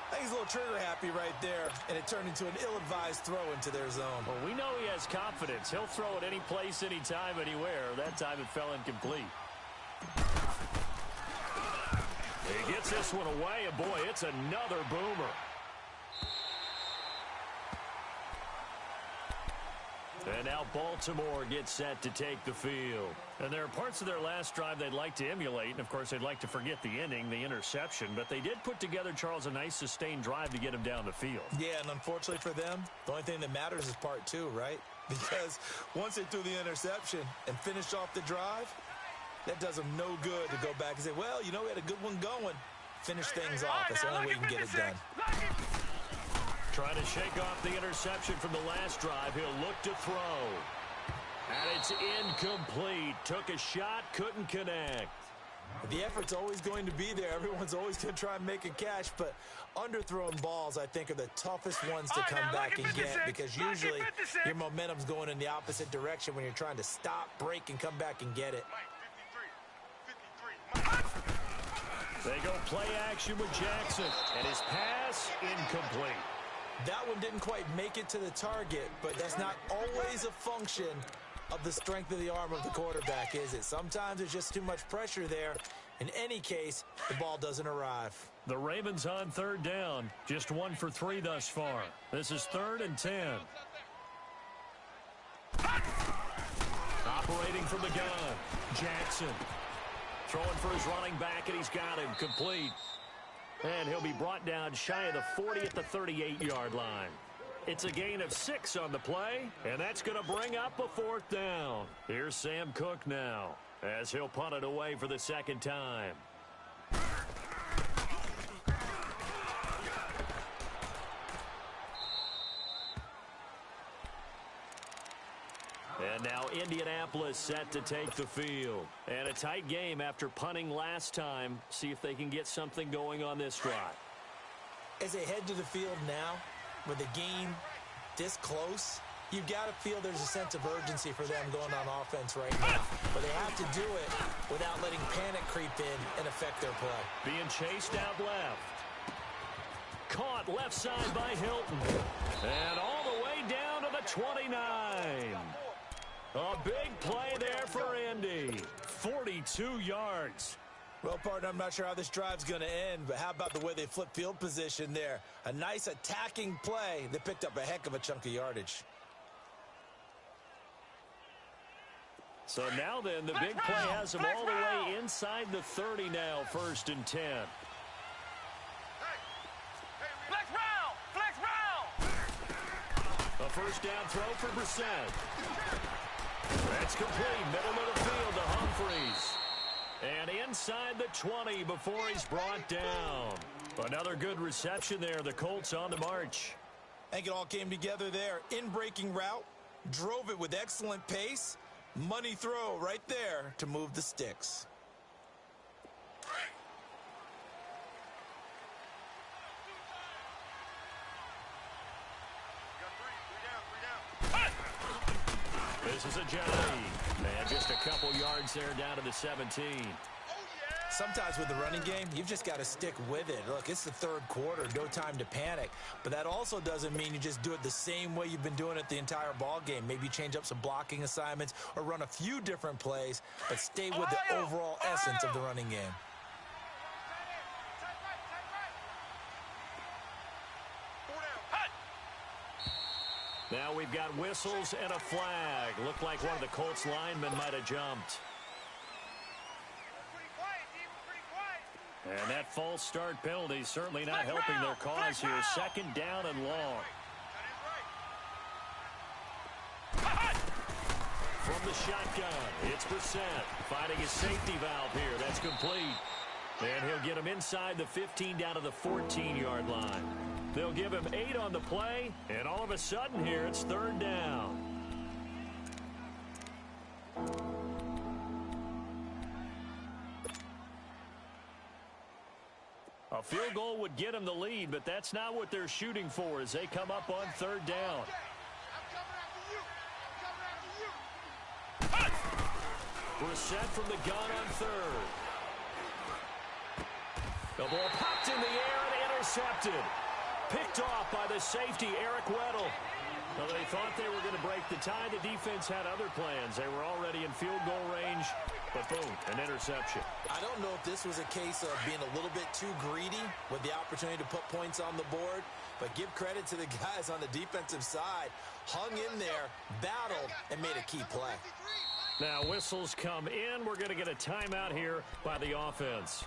I think he's a little trigger happy right there, and it turned into an ill-advised throw into their zone. Well, we know he has confidence. He'll throw it any place, anytime, anywhere. That time it fell incomplete. He gets this one away, and boy, it's another boomer. And now Baltimore gets set to take the field. And there are parts of their last drive they'd like to emulate. And, of course, they'd like to forget the ending, the interception. But they did put together, Charles, a nice sustained drive to get him down the field. Yeah, and unfortunately for them, the only thing that matters is part 2, right? Because once they threw the interception and finished off the drive, that does them no good to go back and say, well, you know, we had a good one going. Finish things off. That's the only way you can get it done. Trying to shake off the interception from the last drive. He'll look to throw. And it's incomplete. Took a shot, couldn't connect. The effort's always going to be there. Everyone's always going to try and make a catch, but underthrown balls, I think, are the toughest ones to come back and get because usually your momentum's going in the opposite direction when you're trying to stop, break, and come back and get it. They go play action with Jackson, and his pass incomplete. That one didn't quite make it to the target, but that's not always a function of the strength of the arm of the quarterback, is it? Sometimes there's just too much pressure there. In any case, the ball doesn't arrive. The Ravens on 3rd down, just 1 for 3 thus far. This is 3rd and 10. Operating from the gun, Jackson. Throwing for his running back, and he's got him complete. And he'll be brought down shy of the 40 at the 38-yard line. It's a gain of 6 on the play, and that's going to bring up a 4th down. Here's Sam Cook now, as he'll punt it away for the 2nd time. And now Indianapolis set to take the field. And a tight game after punting last time. See if they can get something going on this drive. As they head to the field now, with the game this close, you've got to feel there's a sense of urgency for them going on offense right now. But they have to do it without letting panic creep in and affect their play. Being chased out left. Caught left side by Hilton. And all the way down to the 29. A big play there for Indy. 42 yards. Well, partner, I'm not sure how this drive's going to end, but how about the way they flip field position there? A nice attacking play that picked up a heck of a chunk of yardage. So now then, the big play has them all the way inside the 30 now, 1st and 10. Flex round! Flex round! A 1st down throw for Brissett. That's complete. Middle of the field to Humphreys. And inside the 20 before he's brought down. Another good reception there. The Colts on the march. I think it all came together there. In-breaking route. Drove it with excellent pace. Money throw right there to move the sticks. This is a jet lead. And just a couple yards there down to the 17. Sometimes with the running game, you've just got to stick with it. Look, it's the 3rd quarter, no time to panic. But that also doesn't mean you just do it the same way you've been doing it the entire ball game. Maybe change up some blocking assignments or run a few different plays, but stay with the overall essence of the running game. Now we've got whistles and a flag. Looked like one of the Colts linemen might have jumped. And that false start penalty certainly not helping their cause here. 2nd down and long. From the shotgun, it's Brissett finding his safety valve here. That's complete. And he'll get him inside the 15 down to the 14-yard line. They'll give him 8 on the play, and all of a sudden here it's third down. A field goal would get them the lead, but that's not what they're shooting for as they come up on third down. Brissett from the gun on third. The ball popped in the air and intercepted. Picked off by the safety, Eric Weddle. Well, they thought they were going to break the tie. The defense had other plans. They were already in field goal range, but boom, an interception. I don't know if this was a case of being a little bit too greedy with the opportunity to put points on the board, but give credit to the guys on the defensive side. Hung in there, battled, and made a key play. Now whistles come in. We're going to get a timeout here by the offense.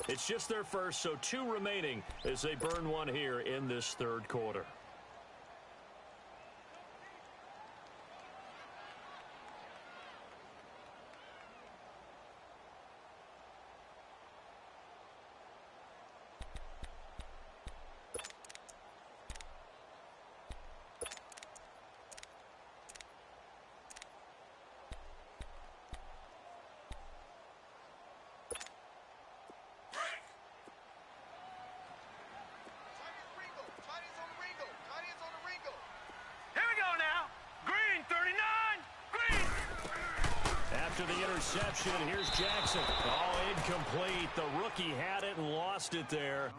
It's just their first, so 2 remaining as they burn one here in this third quarter. After the interception, here's Jackson. Oh, incomplete. The rookie had it and lost it there.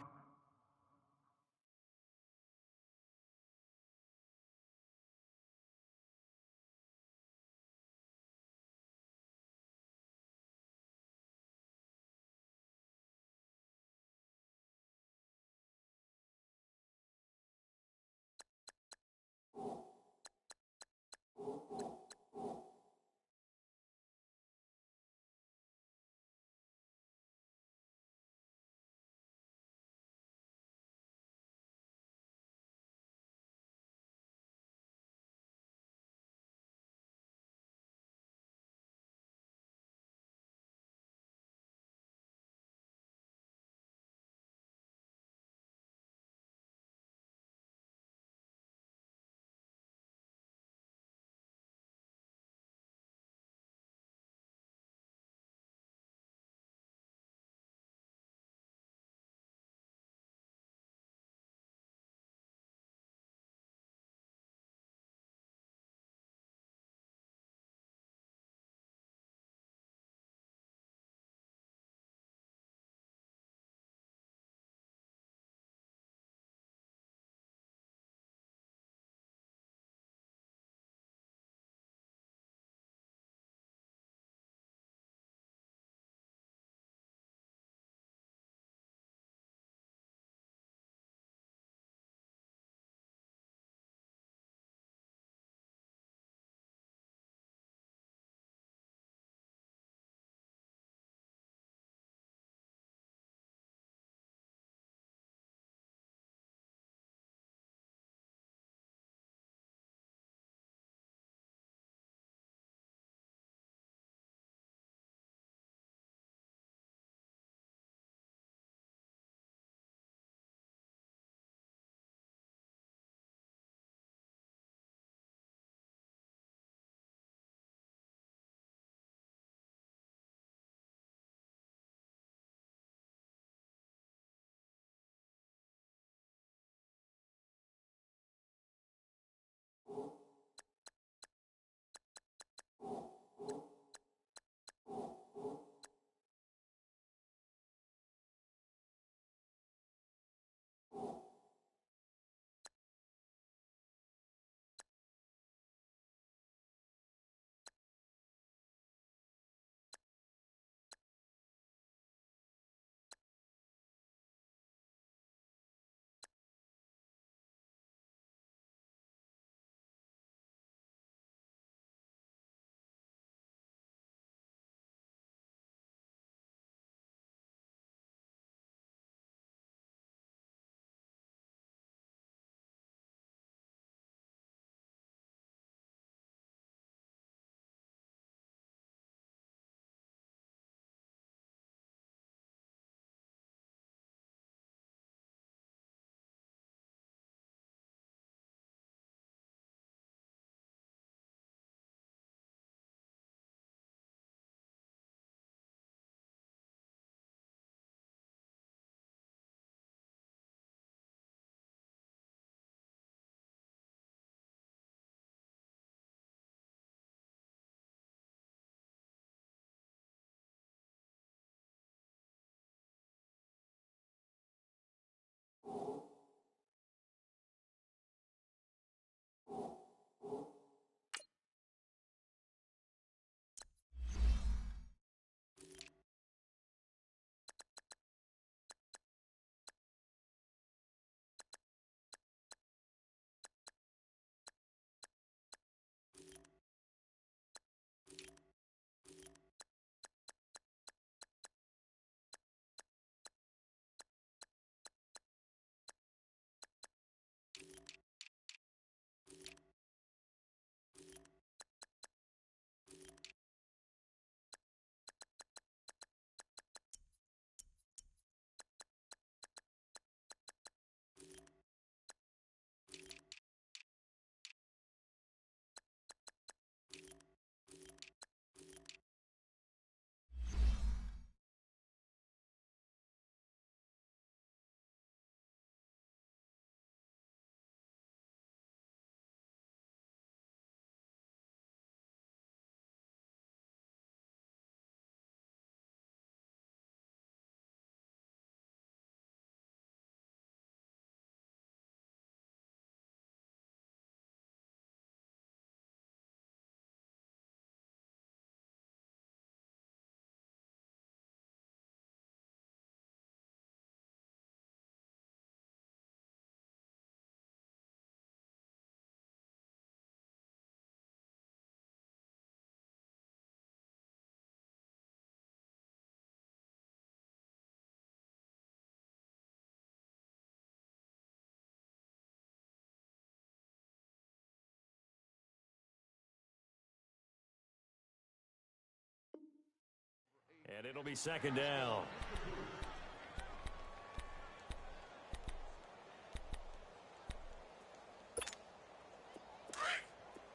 And it'll be second down.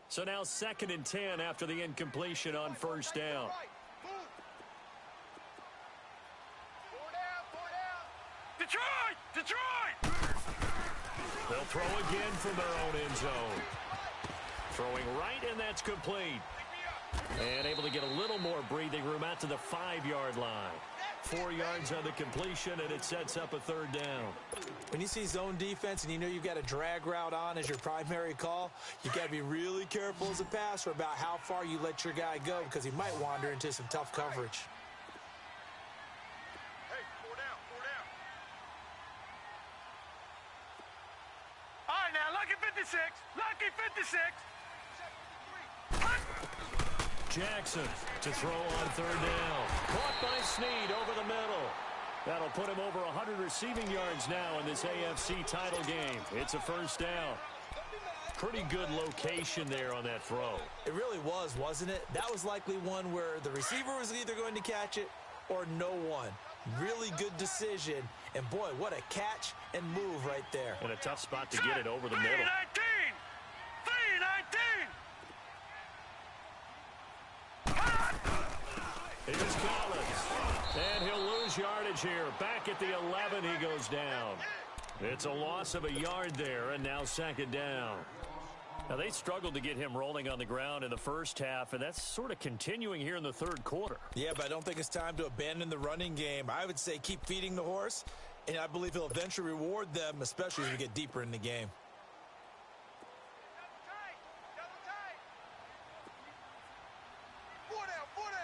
So now 2nd and 10 after the incompletion on first down. Detroit! They'll throw again from their own end zone. Throwing right, and that's complete. And able to get a little more breathing room out to the 5-yard line. 4 yards on the completion, and it sets up a third down. When you see zone defense and you know you've got a drag route on as your primary call, you've got to be really careful as a passer about how far you let your guy go because he might wander into some tough coverage. Hey, 4 down. All right, now, lucky 56. Lucky 56. Jackson to throw on third down. Caught by Snead over the middle. That'll put him over 100 receiving yards now in this AFC title game. It's a first down. Pretty good location there on that throw. It really was, wasn't it? That was likely one where the receiver was either going to catch it or no one. Really good decision. And, boy, what a catch and move right there. And a tough spot to get it over the middle. 319! 319! Here's Collins. And he'll lose yardage here. Back at the 11, he goes down. It's a loss of a yard there, and now second down. Now, they struggled to get him rolling on the ground in the first half, and that's sort of continuing here in the third quarter. Yeah, but I don't think it's time to abandon the running game. I would say keep feeding the horse, and I believe he'll eventually reward them, especially as we get deeper in the game.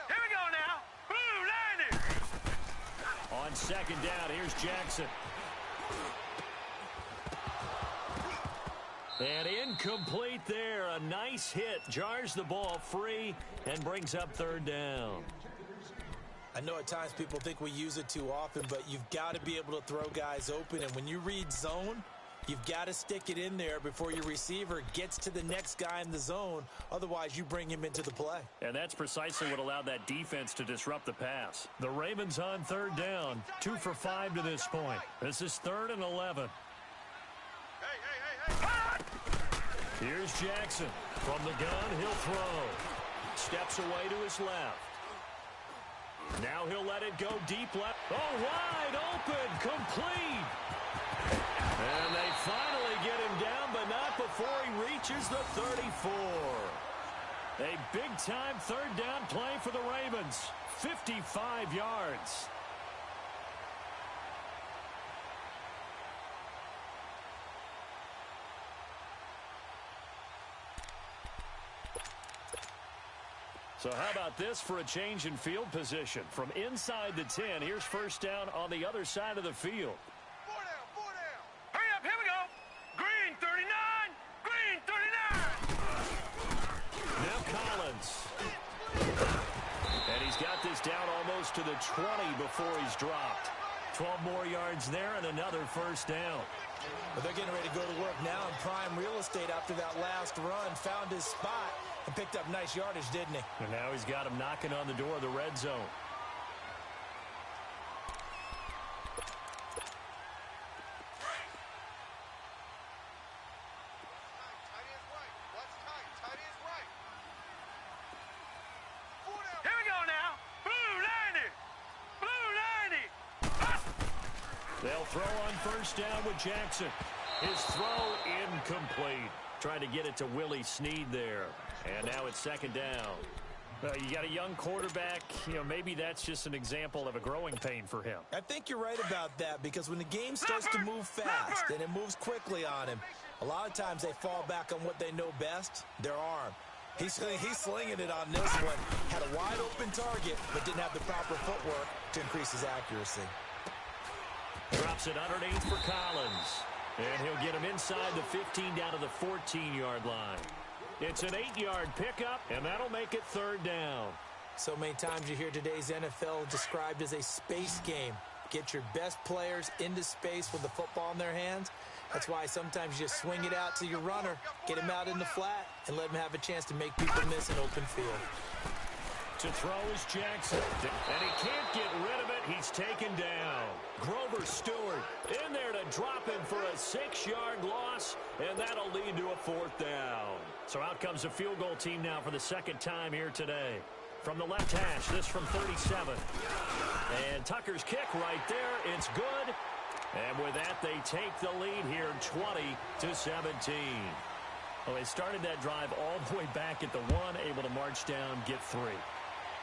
Here we go now. Blue 90. On second down, here's Jackson. And incomplete there. A nice hit. Jars the ball free and brings up third down. I know at times people think we use it too often, but you've got to be able to throw guys open. And when you read zone, you've got to stick it in there before your receiver gets to the next guy in the zone. Otherwise, you bring him into the play. And that's precisely what allowed that defense to disrupt the pass. The Ravens on third down. 2 for 5 to this point. This is 3rd and 11. Here's Jackson. From the gun, he'll throw. Steps away to his left. Now he'll let it go deep left. Oh, wide open. Complete. And they finally get him down, but not before he reaches the 34. A big-time third down play for the Ravens. 55 yards. So how about this for a change in field position? From inside the 10, here's first down on the other side of the field. 4 down. Hurry up, here we go. Green 39. Green 39. Now Collins. And he's got this down almost to the 20 before he's dropped. 12 more yards there and another first down. But they're getting ready to go to work now in prime real estate after that last run. Found his spot and picked up nice yardage, didn't he? And now he's got him knocking on the door of the red zone. Tight end's right. What's tight? Tight end's right. 4 down. Here we go now. Blue 90. Blue 90. Ah! They'll throw on first down with Jackson. His throw incomplete. Trying to get it to Willie Snead there. And now it's second down. You got a young quarterback. You know, maybe that's just an example of a growing pain for him. I think you're right about that because when the game starts to move fast and it moves quickly on him, a lot of times they fall back on what they know best, their arm. He's slinging it on this one. Had a wide open target, but didn't have the proper footwork to increase his accuracy. Drops it underneath for Collins. And he'll get him inside the 15 down to the 14-yard line. It's an 8-yard pickup, and that'll make it third down. So many times you hear today's NFL described as a space game. Get your best players into space with the football in their hands. That's why sometimes you just swing it out to your runner, get him out in the flat, and let him have a chance to make people miss an open field. To throw is Jackson. And he can't get rid of it. He's taken down. Grover Stewart in there to drop him for a 6-yard loss, and that'll lead to a 4th down. So out comes the field goal team now for the 2nd time here today. From the left hash, this from 37. And Tucker's kick right there. It's good. And with that, they take the lead here 20-17. Well, they started that drive all the way back at the 1, able to march down, get 3.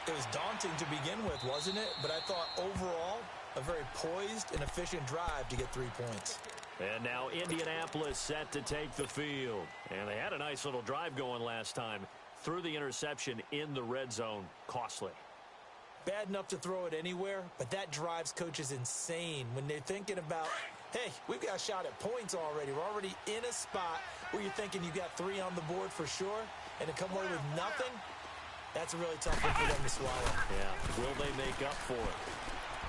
It was daunting to begin with, wasn't it? But I thought overall, a very poised and efficient drive to get 3 points. And now Indianapolis set to take the field. And they had a nice little drive going last time. Threw the interception in the red zone. Costly. Bad enough to throw it anywhere, but that drives coaches insane when they're thinking about, hey, we've got a shot at points already. We're already in a spot where you're thinking you got 3 on the board for sure, and to come away with nothing, that's a really tough one for them to swallow. Yeah, will they make up for it?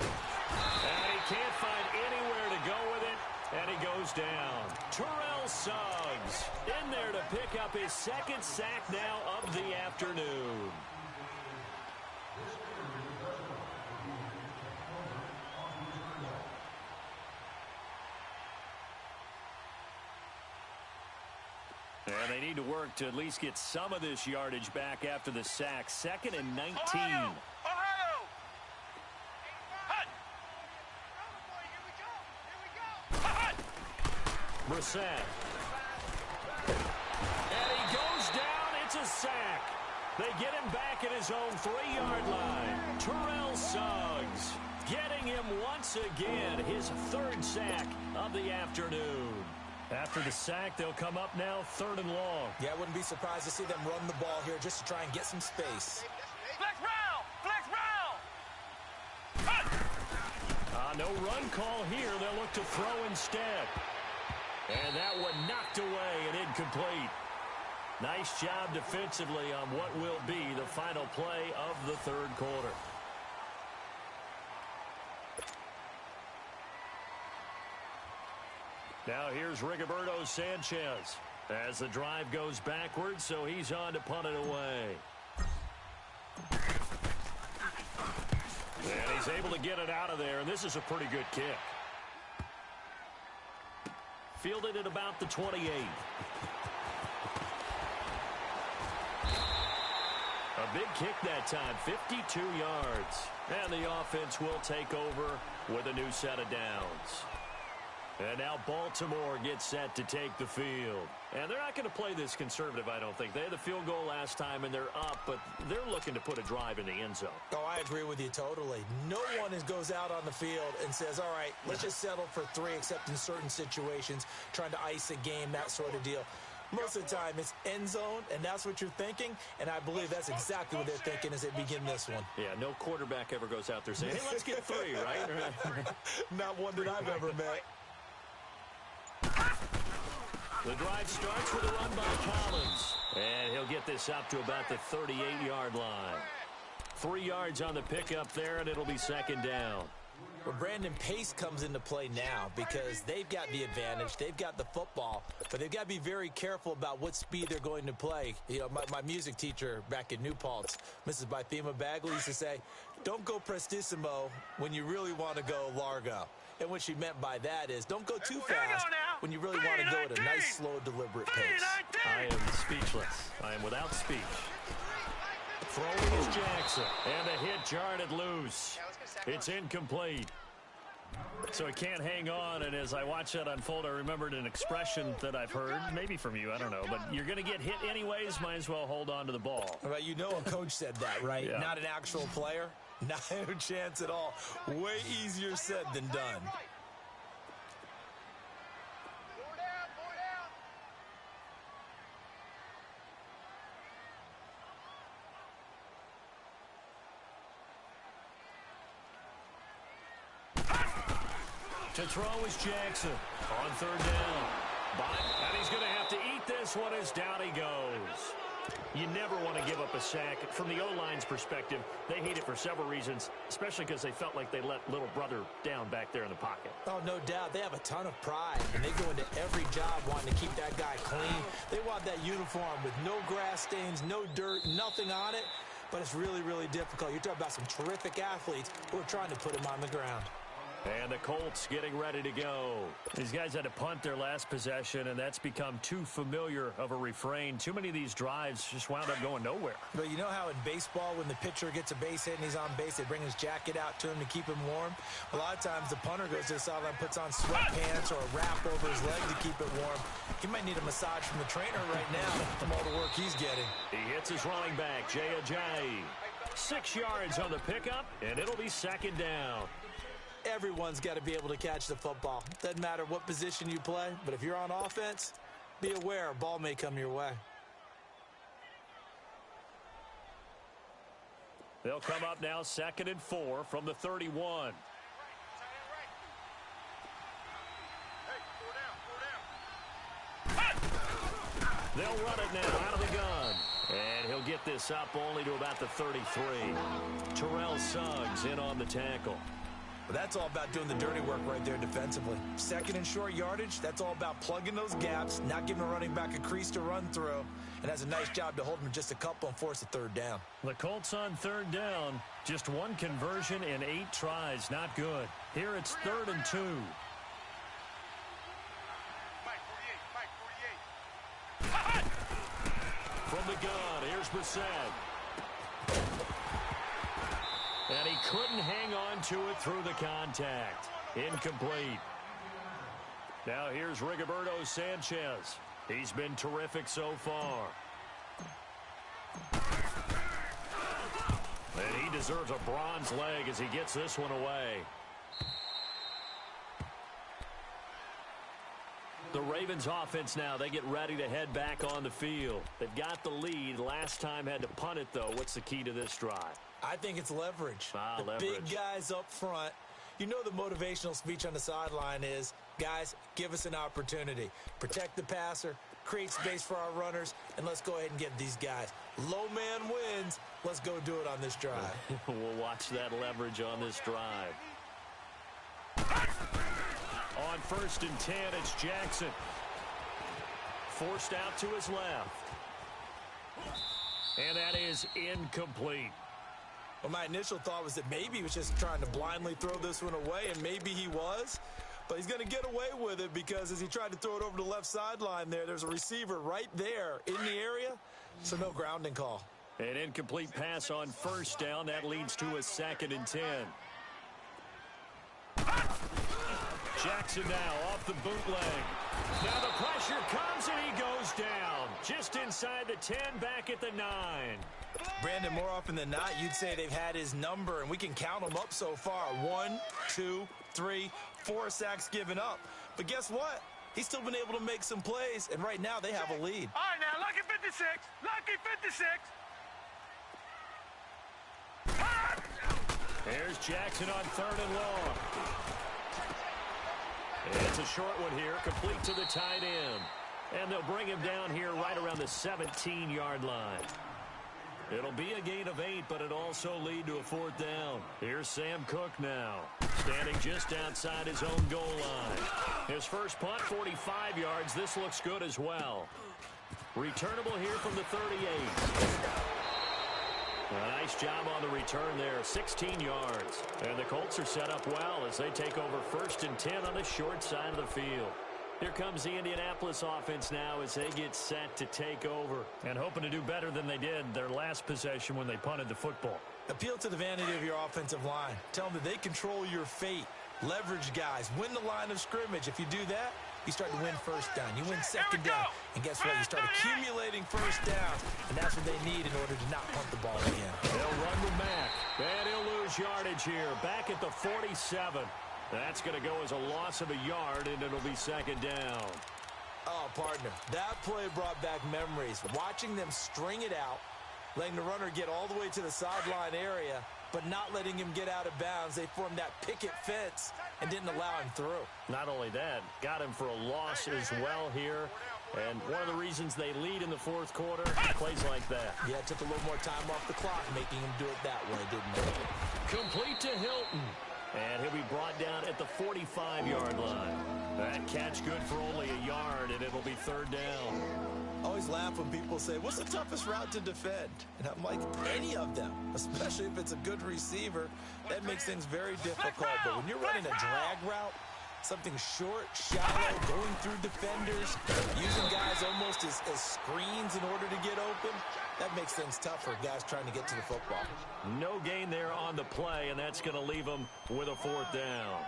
And he can't find anywhere to go with it, and he goes down. Terrell Suggs in there to pick up his 2nd sack now of the afternoon. And they need to work to at least get some of this yardage back after the sack. 2nd and 19. Ohio! Hut! Hut! Brissett. And he goes down. It's a sack. They get him back at his own 3-yard line. Terrell Suggs getting him once again. His 3rd sack of the afternoon. After the sack, they'll come up now 3rd and long. Yeah, I wouldn't be surprised to see them run the ball here just to try and get some space. Flex round! Flex round! No run call here. They'll look to throw instead. And that one knocked away and incomplete. Nice job defensively on what will be the final play of the 3rd quarter. Now here's Rigoberto Sanchez as the drive goes backwards, so he's on to punt it away. And he's able to get it out of there, and this is a pretty good kick. Fielded at about the 28. A big kick that time, 52 yards. And the offense will take over with a new set of downs. And now Baltimore gets set to take the field. And they're not going to play this conservative, I don't think. They had the field goal last time, and they're up, but they're looking to put a drive in the end zone. Oh, I agree with you totally. No one goes out on the field and says, all right, let's just settle for 3, except in certain situations, trying to ice a game, that sort of deal. Most of the time, it's end zone, and that's what you're thinking, and I believe that's exactly what they're thinking as they begin this one. Yeah, no quarterback ever goes out there saying, hey, let's get 3, right? Not one that I've ever met. The drive starts with a run by Collins. And he'll get this up to about the 38-yard line. 3 yards on the pickup there, and it'll be 2nd down. Well, Brandon, pace comes into play now because they've got the advantage. They've got the football, but they've got to be very careful about what speed they're going to play. You know, my music teacher back in New Paltz, Mrs. Bythema Bagley, used to say, don't go prestissimo when you really want to go largo. And what she meant by that is don't go too fast when you really want to go at a nice, slow, deliberate pace. I am speechless. I am without speech. Throwing is Jackson. And the hit jarred loose. It's incomplete. So he can't hang on, and as I watch that unfold, I remembered an expression that I've heard, maybe from you, I don't know, but you're going to get hit anyways, might as well hold on to the ball. Well, you know a coach said that, right? Yeah. Not an actual player. Not a chance at all. Way easier said than done. To throw is Jackson on 3rd down. And he's going to have to eat this one as down he goes. You never want to give up a sack. From the O-line's perspective, they hate it for several reasons, especially because they felt like they let little brother down back there in the pocket. Oh, no doubt. They have a ton of pride, and they go into every job wanting to keep that guy clean. They want that uniform with no grass stains, no dirt, nothing on it. but it's really, really difficult. You're talking about some terrific athletes who are trying to put him on the ground. And the Colts getting ready to go. These guys had to punt their last possession, and that's become too familiar of a refrain. Too many of these drives just wound up going nowhere. But you know how in baseball, when the pitcher gets a base hit and he's on base, they bring his jacket out to him to keep him warm? A lot of times the punter goes to the sideline, puts on sweatpants or a wrap over his leg to keep it warm. He might need a massage from the trainer right now from all the work he's getting. He hits his running back, Jay Ajayi. 6 yards on the pickup, and it'll be second down. Everyone's got to be able to catch the football. Doesn't matter what position you play, but if you're on offense, be aware a ball may come your way. They'll come up now 2nd and 4 from the 31. They'll run it now out of the gun. And he'll get this up only to about the 33. Terrell Suggs in on the tackle. But that's all about doing the dirty work right there defensively. 2nd and short yardage, that's all about plugging those gaps, not giving a running back a crease to run through, and has a nice job to hold him just a couple and force a 3rd down. The Colts on 3rd down, just 1 conversion in 8 tries, not good. Here it's 3rd and 2. From the gun, here's Brissett. And he couldn't hang on to it through the contact. Incomplete. Now here's Rigoberto Sanchez. He's been terrific so far. And he deserves a bronze leg as he gets this one away. The Ravens offense now, they get ready to head back on the field. They've got the lead. Last time had to punt it, though. What's the key to this drive? I think it's leverage. Leverage. Big guys up front. You know the motivational speech on the sideline is, guys, give us an opportunity. Protect the passer, create space for our runners, and let's go ahead and get these guys. Low man wins. Let's go do it on this drive. We'll watch that leverage on this drive. On 1st and 10, it's Jackson. Forced out to his left. And that is incomplete. Well, my initial thought was that maybe he was just trying to blindly throw this one away, and maybe he was. But he's going to get away with it because as he tried to throw it over the left sideline there's a receiver right there in the area, so no grounding call. An incomplete pass on 1st down. That leads to a 2nd and 10. Jackson now off the bootleg. Now the pressure comes and he goes down. Just inside the 10, back at the 9. Brandon, more often than not, you'd say they've had his number, and we can count them up so far. 1, 2, 3, 4 sacks given up. But guess what? He's still been able to make some plays, and right now they have a lead. All right, now, lucky 56. Lucky 56. There's Jackson on 3rd and long. It's a short one here, complete to the tight end. And they'll bring him down here right around the 17-yard line. It'll be a gain of 8, but it'll also lead to a 4th down. Here's Sam Cook now, standing just outside his own goal line. His first punt, 45 yards. This looks good as well. Returnable here from the 38. A nice job on the return there, 16 yards. And the Colts are set up well as they take over 1st and 10 on the short side of the field. Here comes the Indianapolis offense now as they get set to take over and hoping to do better than they did their last possession when they punted the football. Appeal to the vanity of your offensive line. Tell them that they control your fate. Leverage guys. Win the line of scrimmage. If you do that, you start to win 1st down. You win 2nd down. And guess what? You start accumulating 1st downs. And that's what they need in order to not punt the ball again. They'll run with Mack. And he'll lose yardage here. Back at the 47. That's going to go as a loss of a yard, and it'll be 2nd down. Oh, partner, that play brought back memories. Watching them string it out, letting the runner get all the way to the sideline area, but not letting him get out of bounds. They formed that picket fence and didn't allow him through. Not only that, got him for a loss as well here. And one of the reasons they lead in the 4th quarter, plays like that. Yeah, it took a little more time off the clock, making him do it that way, didn't it? Complete to Hilton. And he'll be brought down at the 45-yard line. That catch good for only a yard, and it'll be 3rd down. I always laugh when people say, what's the toughest route to defend? And I'm like, any of them, especially if it's a good receiver, that makes things very difficult. But when you're running a drag route, something short, shallow, going through defenders, using guys almost as screens in order to get open, that makes things tough for guys trying to get to the football. No gain there on the play, and that's going to leave them with a 4th down.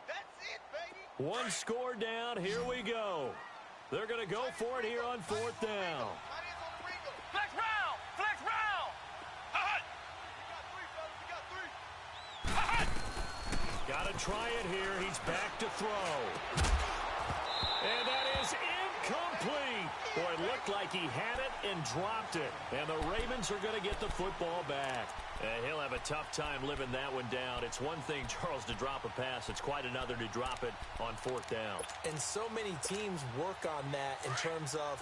That's it, baby. One score down. Here we go. They're going to go for it here on 4th down. Flex round! Flex round! Hut! We got 3, fellas. We got 3. Got to try it here. He's back to throw. And that is incomplete. Boy, it looked like he had it and dropped it. And the Ravens are going to get the football back. He'll have a tough time living that one down. It's one thing, Charles, to drop a pass. It's quite another to drop it on 4th down. And so many teams work on that in terms of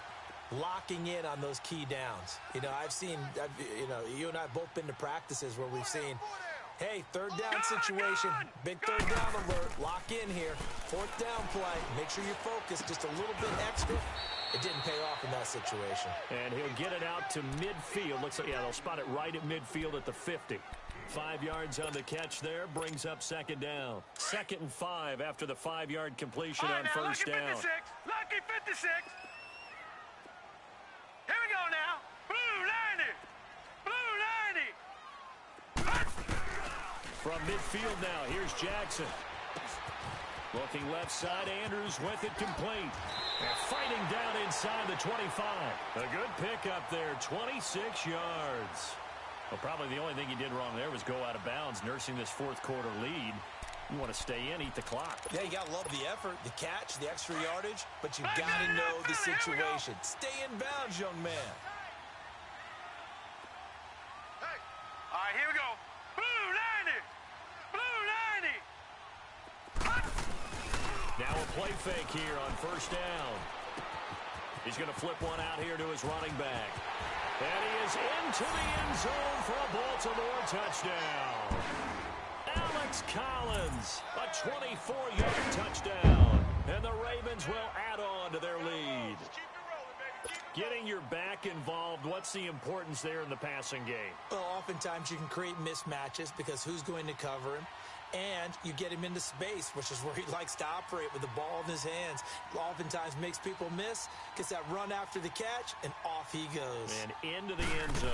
locking in on those key downs. You know, you and I have both been to practices where we've seen, hey, 3rd down situation, big 3rd down alert, lock in here, 4th down play, make sure you're focused just a little bit extra. It didn't pay off in that situation. And he'll get it out to midfield. Looks like, yeah, they'll spot it right at midfield at the 50. 5 yards on the catch there, brings up 2nd down. 2nd and 5 after the 5-yard completion on 1st down. Lucky 56. Here we go now. Blue 90. Blue 90. From midfield now, here's Jackson. Looking left side, Andrews with it complete. And fighting down inside the 25. A good pickup there, 26 yards. Well, probably the only thing he did wrong there was go out of bounds, nursing this 4th quarter lead. You want to stay in, eat the clock. Yeah, you got to love the effort, the catch, the extra yardage, but you got to know the situation. Stay in bounds, young man. Hey. All right, here we go. Blue 90. Blue 90. Now a play fake here on 1st down. He's going to flip one out here to his running back. And he is into the end zone for a Baltimore touchdown. Alex Collins, a 24-yard touchdown. And the Ravens will add on to their lead. Getting your back involved, what's the importance there in the passing game? Well, oftentimes you can create mismatches because who's going to cover him? And you get him into space, which is where he likes to operate with the ball in his hands. Oftentimes makes people miss, gets that run after the catch, and off he goes. And into the end zone.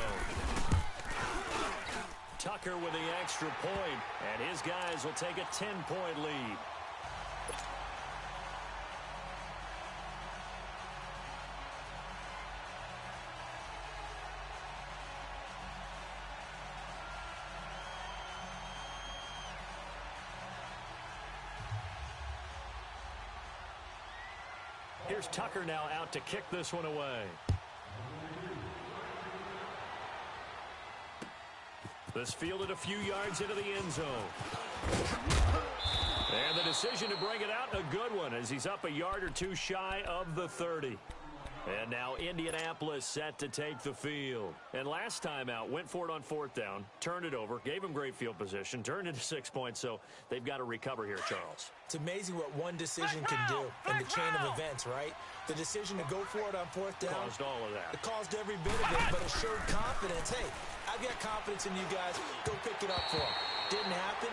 Tucker with the extra point, and his guys will take a 10-point lead. Here's Tucker now out to kick this one away. This fielded a few yards into the end zone. And the decision to bring it out, a good one, as he's up a yard or two shy of the 30. And now Indianapolis set to take the field. And last time out, went for it on 4th down, turned it over, gave him great field position, turned into 6 points, so they've got to recover here, Charles. It's amazing what one decision can do in the chain of events, right? The decision to go for it on 4th down. Caused all of that. It caused every bit of it, but it showed confidence. Hey, I've got confidence in you guys. Go pick it up for them. Didn't happen.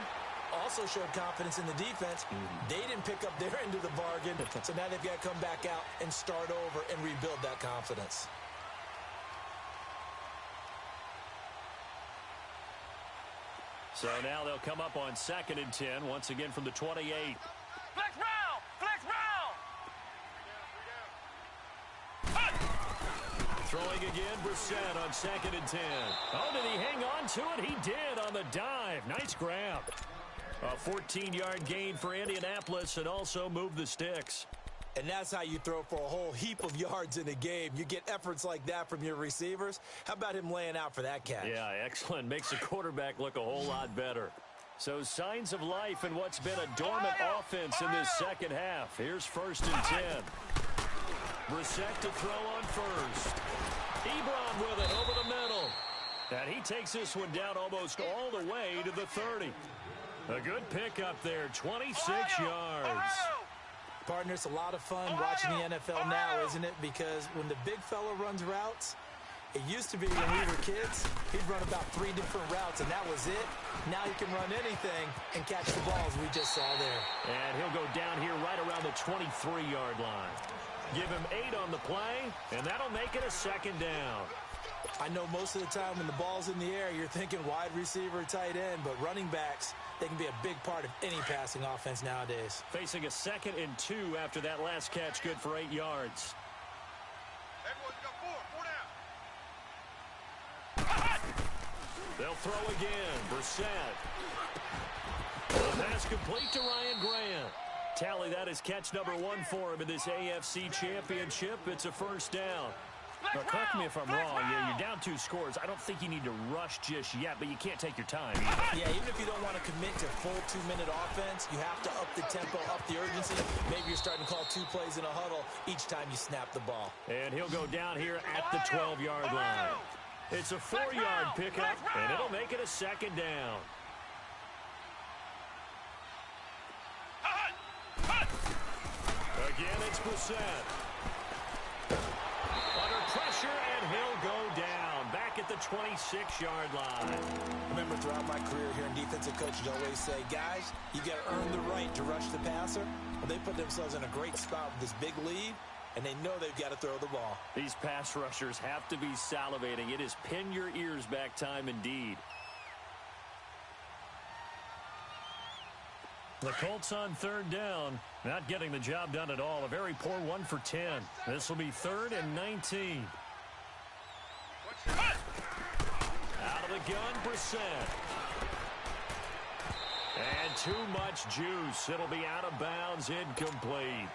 Also showed confidence in the defense. They didn't pick up their end of the bargain, so now they've got to come back out and start over and rebuild that confidence. So now they'll come up on 2nd and 10, once again from the 28. Flex round! Flex round! Throwing again, Brissett on 2nd and 10. Oh, did he hang on to it? He did on the dive. Nice grab. A 14-yard gain for Indianapolis and also move the sticks. And that's how you throw for a whole heap of yards in a game. You get efforts like that from your receivers. How about him laying out for that catch? Yeah, excellent. Makes the quarterback look a whole lot better. So signs of life in what's been a dormant offense in this second half. Here's 1st and 10. Brissett to throw on 1st. Ebron with it over the middle. And he takes this one down almost all the way to the 30. A good pickup there, 26 yards. Partner, it's a lot of fun watching the NFL now, isn't it? Because when the big fella runs routes, it used to be when we were kids, he'd run about 3 different routes, and that was it. Now he can run anything and catch the balls we just saw there. And he'll go down here right around the 23-yard line. Give him 8 on the play, and that'll make it a second down. I know most of the time when the ball's in the air, you're thinking wide receiver, tight end, but running backs, they can be a big part of any passing offense nowadays. Facing a 2nd and 2 after that last catch, good for 8 yards. Everyone's got 4 down. They'll throw again. Brissett. The pass complete to Ryan Grant. Tally, that is catch number 1 for him in this AFC Championship. It's a first down. Now, correct me if I'm wrong. Yeah, you're down 2 scores. I don't think you need to rush just yet, but you can't take your time either. Yeah, even if you don't want to commit to full 2-minute offense, you have to up the tempo, up the urgency. Maybe you're starting to call 2 plays in a huddle each time you snap the ball. And he'll go down here at the 12-yard line. It's a 4-yard pickup, and it'll make it a second down. Again, it's Brissett. Under pressure, and he'll go down. Back at the 26-yard line. Remember, throughout my career here in defensive coaches always say, guys, you got to earn the right to rush the passer. Well, they put themselves in a great spot with this big lead, and they know they've got to throw the ball. These pass rushers have to be salivating. It is pin your ears back time indeed. The Colts on 3rd down, not getting the job done at all. A very poor 1 for 10. This will be 3rd and 19. Out of the gun, Brissett. And too much juice. It'll be out of bounds, incomplete.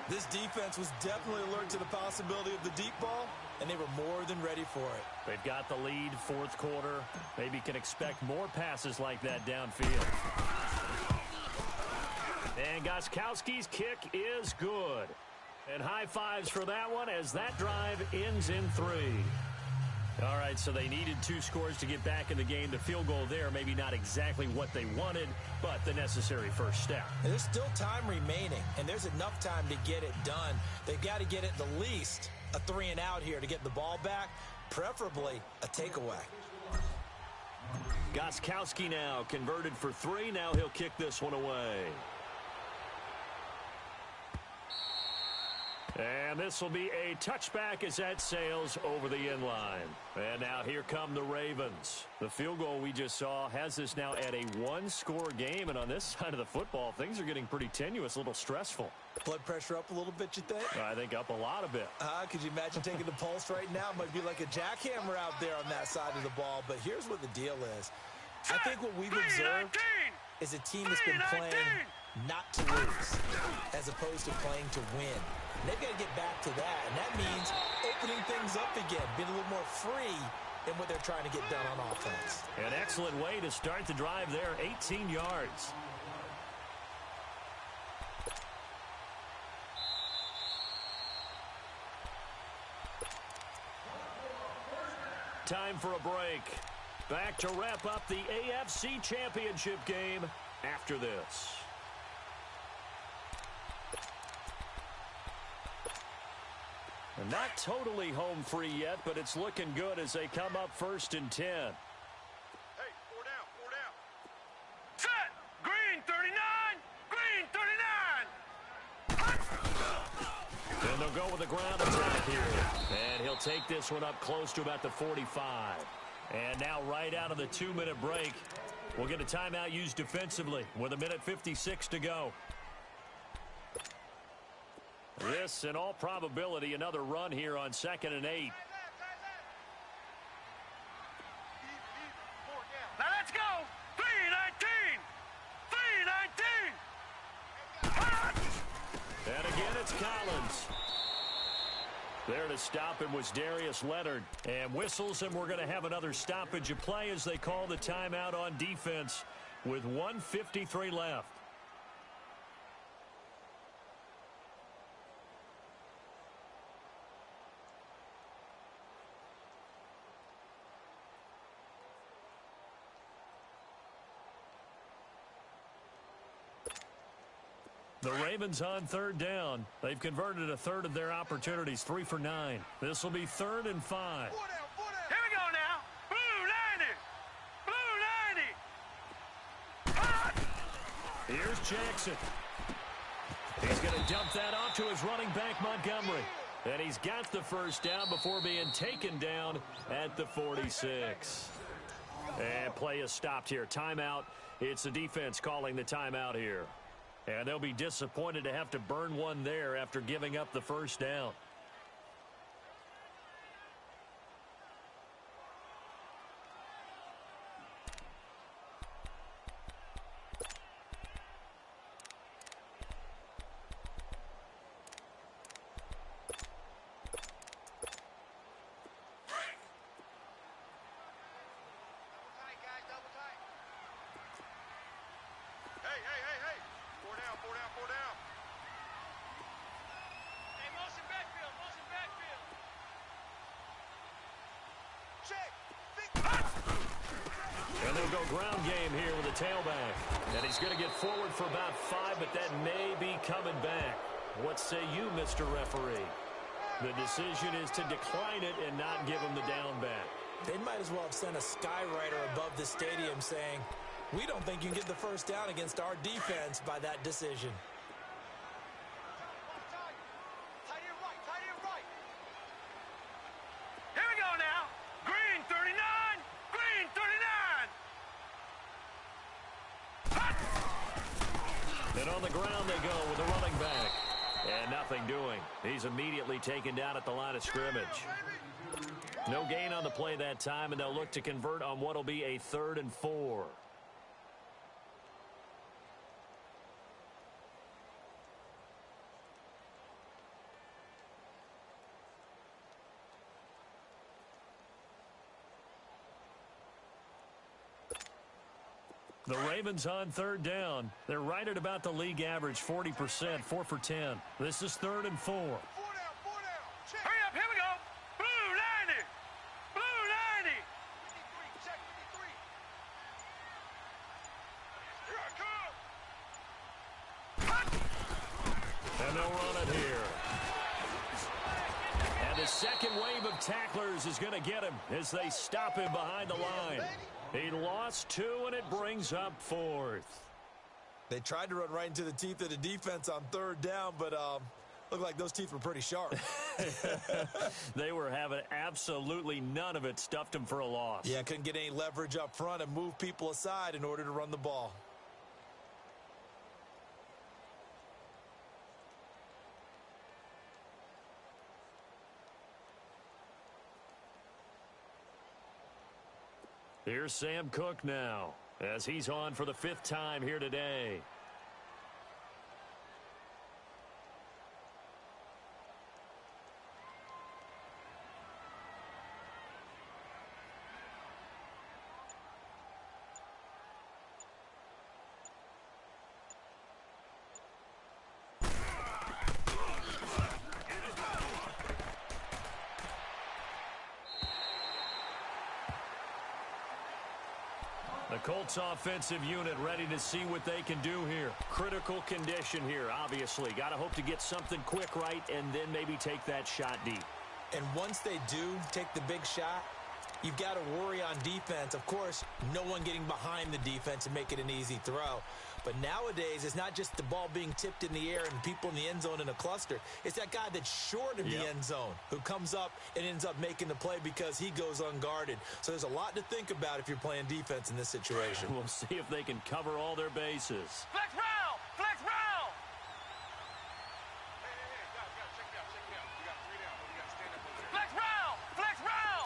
This defense was definitely alert to the possibility of the deep ball, and they were more than ready for it. They've got the lead, 4th quarter. Maybe can expect more passes like that downfield. And Gostkowski's kick is good. And high fives for that one as that drive ends in 3. All right, so they needed 2 scores to get back in the game. The field goal there, maybe not exactly what they wanted, but the necessary first step. And there's still time remaining, and there's enough time to get it done. They've got to get at the least a 3 and out here to get the ball back, preferably a takeaway. Gostkowski now converted for 3. Now he'll kick this one away. And this will be a touchback as that sails over the end line. And now here come the Ravens. The field goal we just saw has this now at a 1-score game. And on this side of the football, things are getting pretty tenuous, a little stressful. Blood pressure up a little bit, you think? I think up a lot of it. Could you imagine taking the pulse right now? It might be like a jackhammer out there on that side of the ball. But here's what the deal is. I think what we've observed is a team that's been playing not to lose as opposed to playing to win. And they've got to get back to that, and that means opening things up again, being a little more free in what they're trying to get done on offense. An excellent way to start the drive there, 18 yards. Time for a break. Back to wrap up the AFC Championship game after this. And not totally home free yet, but it's looking good as they come up 1st and 10. Hey, 4 down, 4 down. Set! Green 39! Green 39! And they'll go with a ground attack here. And he'll take this one up close to about the 45. And now right out of the 2-minute break, we'll get a timeout used defensively with 1:56 to go. This, in all probability, another run here on 2nd and 8. Now let's go! 3-19! 3-19! And again, it's Collins. There to stop him was Darius Leonard. And whistles, and we're going to have another stoppage of play as they call the timeout on defense with 1:53 left. The Ravens on third down. They've converted a third of their opportunities, 3 for 9. This will be 3rd and 5. Here we go now. Blue 90. Blue 90. Here's Jackson. He's going to dump that off to his running back, Montgomery. And he's got the first down before being taken down at the 46. And play is stopped here. Timeout. It's the defense calling the timeout here. And they'll be disappointed to have to burn one there after giving up the first down. And they'll go ground game here with a tailback. And he's going to get forward for about 5, but that may be coming back. What say you, Mr. Referee? The decision is to decline it and not give him the down back. They might as well have sent a skywriter above the stadium saying, we don't think you can get the first down against our defense by that decision. Here we go now. Green 39. Green 39. And on the ground they go with a running back. And nothing doing. He's immediately taken down at the line of scrimmage. No gain on the play that time, and they'll look to convert on what will be a 3rd and 4. The Ravens on third down. They're right at about the league average, 40%, 4 for 10. This is 3rd and 4. 4 down. Hurry up, here we go. Blue 90. Blue 90. 53, check 53. Here I come. And they'll run it here. And the second wave of tacklers is going to get him as they stop him behind the line. He lost 2, and it brings up 4th. They tried to run right into the teeth of the defense on 3rd down, but looked like those teeth were pretty sharp. They were having absolutely none of it. Stuffed him for a loss. Yeah, couldn't get any leverage up front and move people aside in order to run the ball. Here's Sam Cook now, as he's on for the 5th time here today. The Colts offensive unit ready to see what they can do here. Critical condition here, obviously. Got to hope to get something quick right and then maybe take that shot deep. And once they do take the big shot, you've got to worry on defense. Of course, no one getting behind the defense and make it an easy throw. But nowadays, it's not just the ball being tipped in the air and people in the end zone in a cluster. It's that guy that's short of the end zone who comes up and ends up making the play because he goes unguarded. So there's a lot to think about if you're playing defense in this situation. We'll see if they can cover all their bases. Flex round! Flex round! Flex round! Flex round!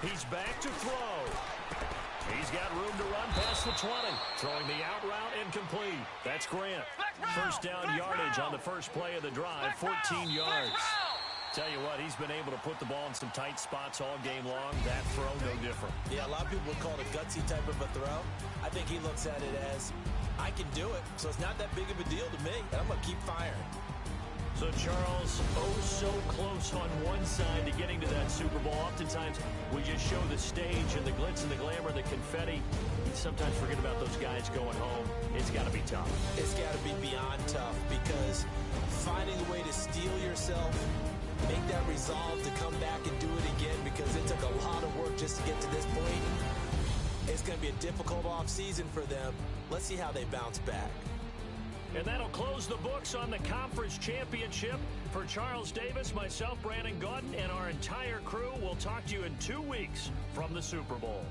He's back to throw. He's got room to run past the 20. Throwing the out route incomplete. That's Grant. First down yardage on the first play of the drive, 14 yards. Tell you what, he's been able to put the ball in some tight spots all game long. That throw, no different. Yeah, a lot of people would call it a gutsy type of a throw. I think he looks at it as, I can do it, so it's not that big of a deal to me, and I'm going to keep firing. So, Charles, oh so close on one side to getting to that Super Bowl. Oftentimes, we just show the stage and the glitz and the glamour and the confetti. We sometimes forget about those guys going home. It's got to be tough. It's got to be beyond tough because finding a way to steel yourself, make that resolve to come back and do it again because it took a lot of work just to get to this point. It's going to be a difficult offseason for them. Let's see how they bounce back. And that'll close the books on the conference championship. For Charles Davis, myself, Brandon Gaudin, and our entire crew, we'll talk to you in 2 weeks from the Super Bowl.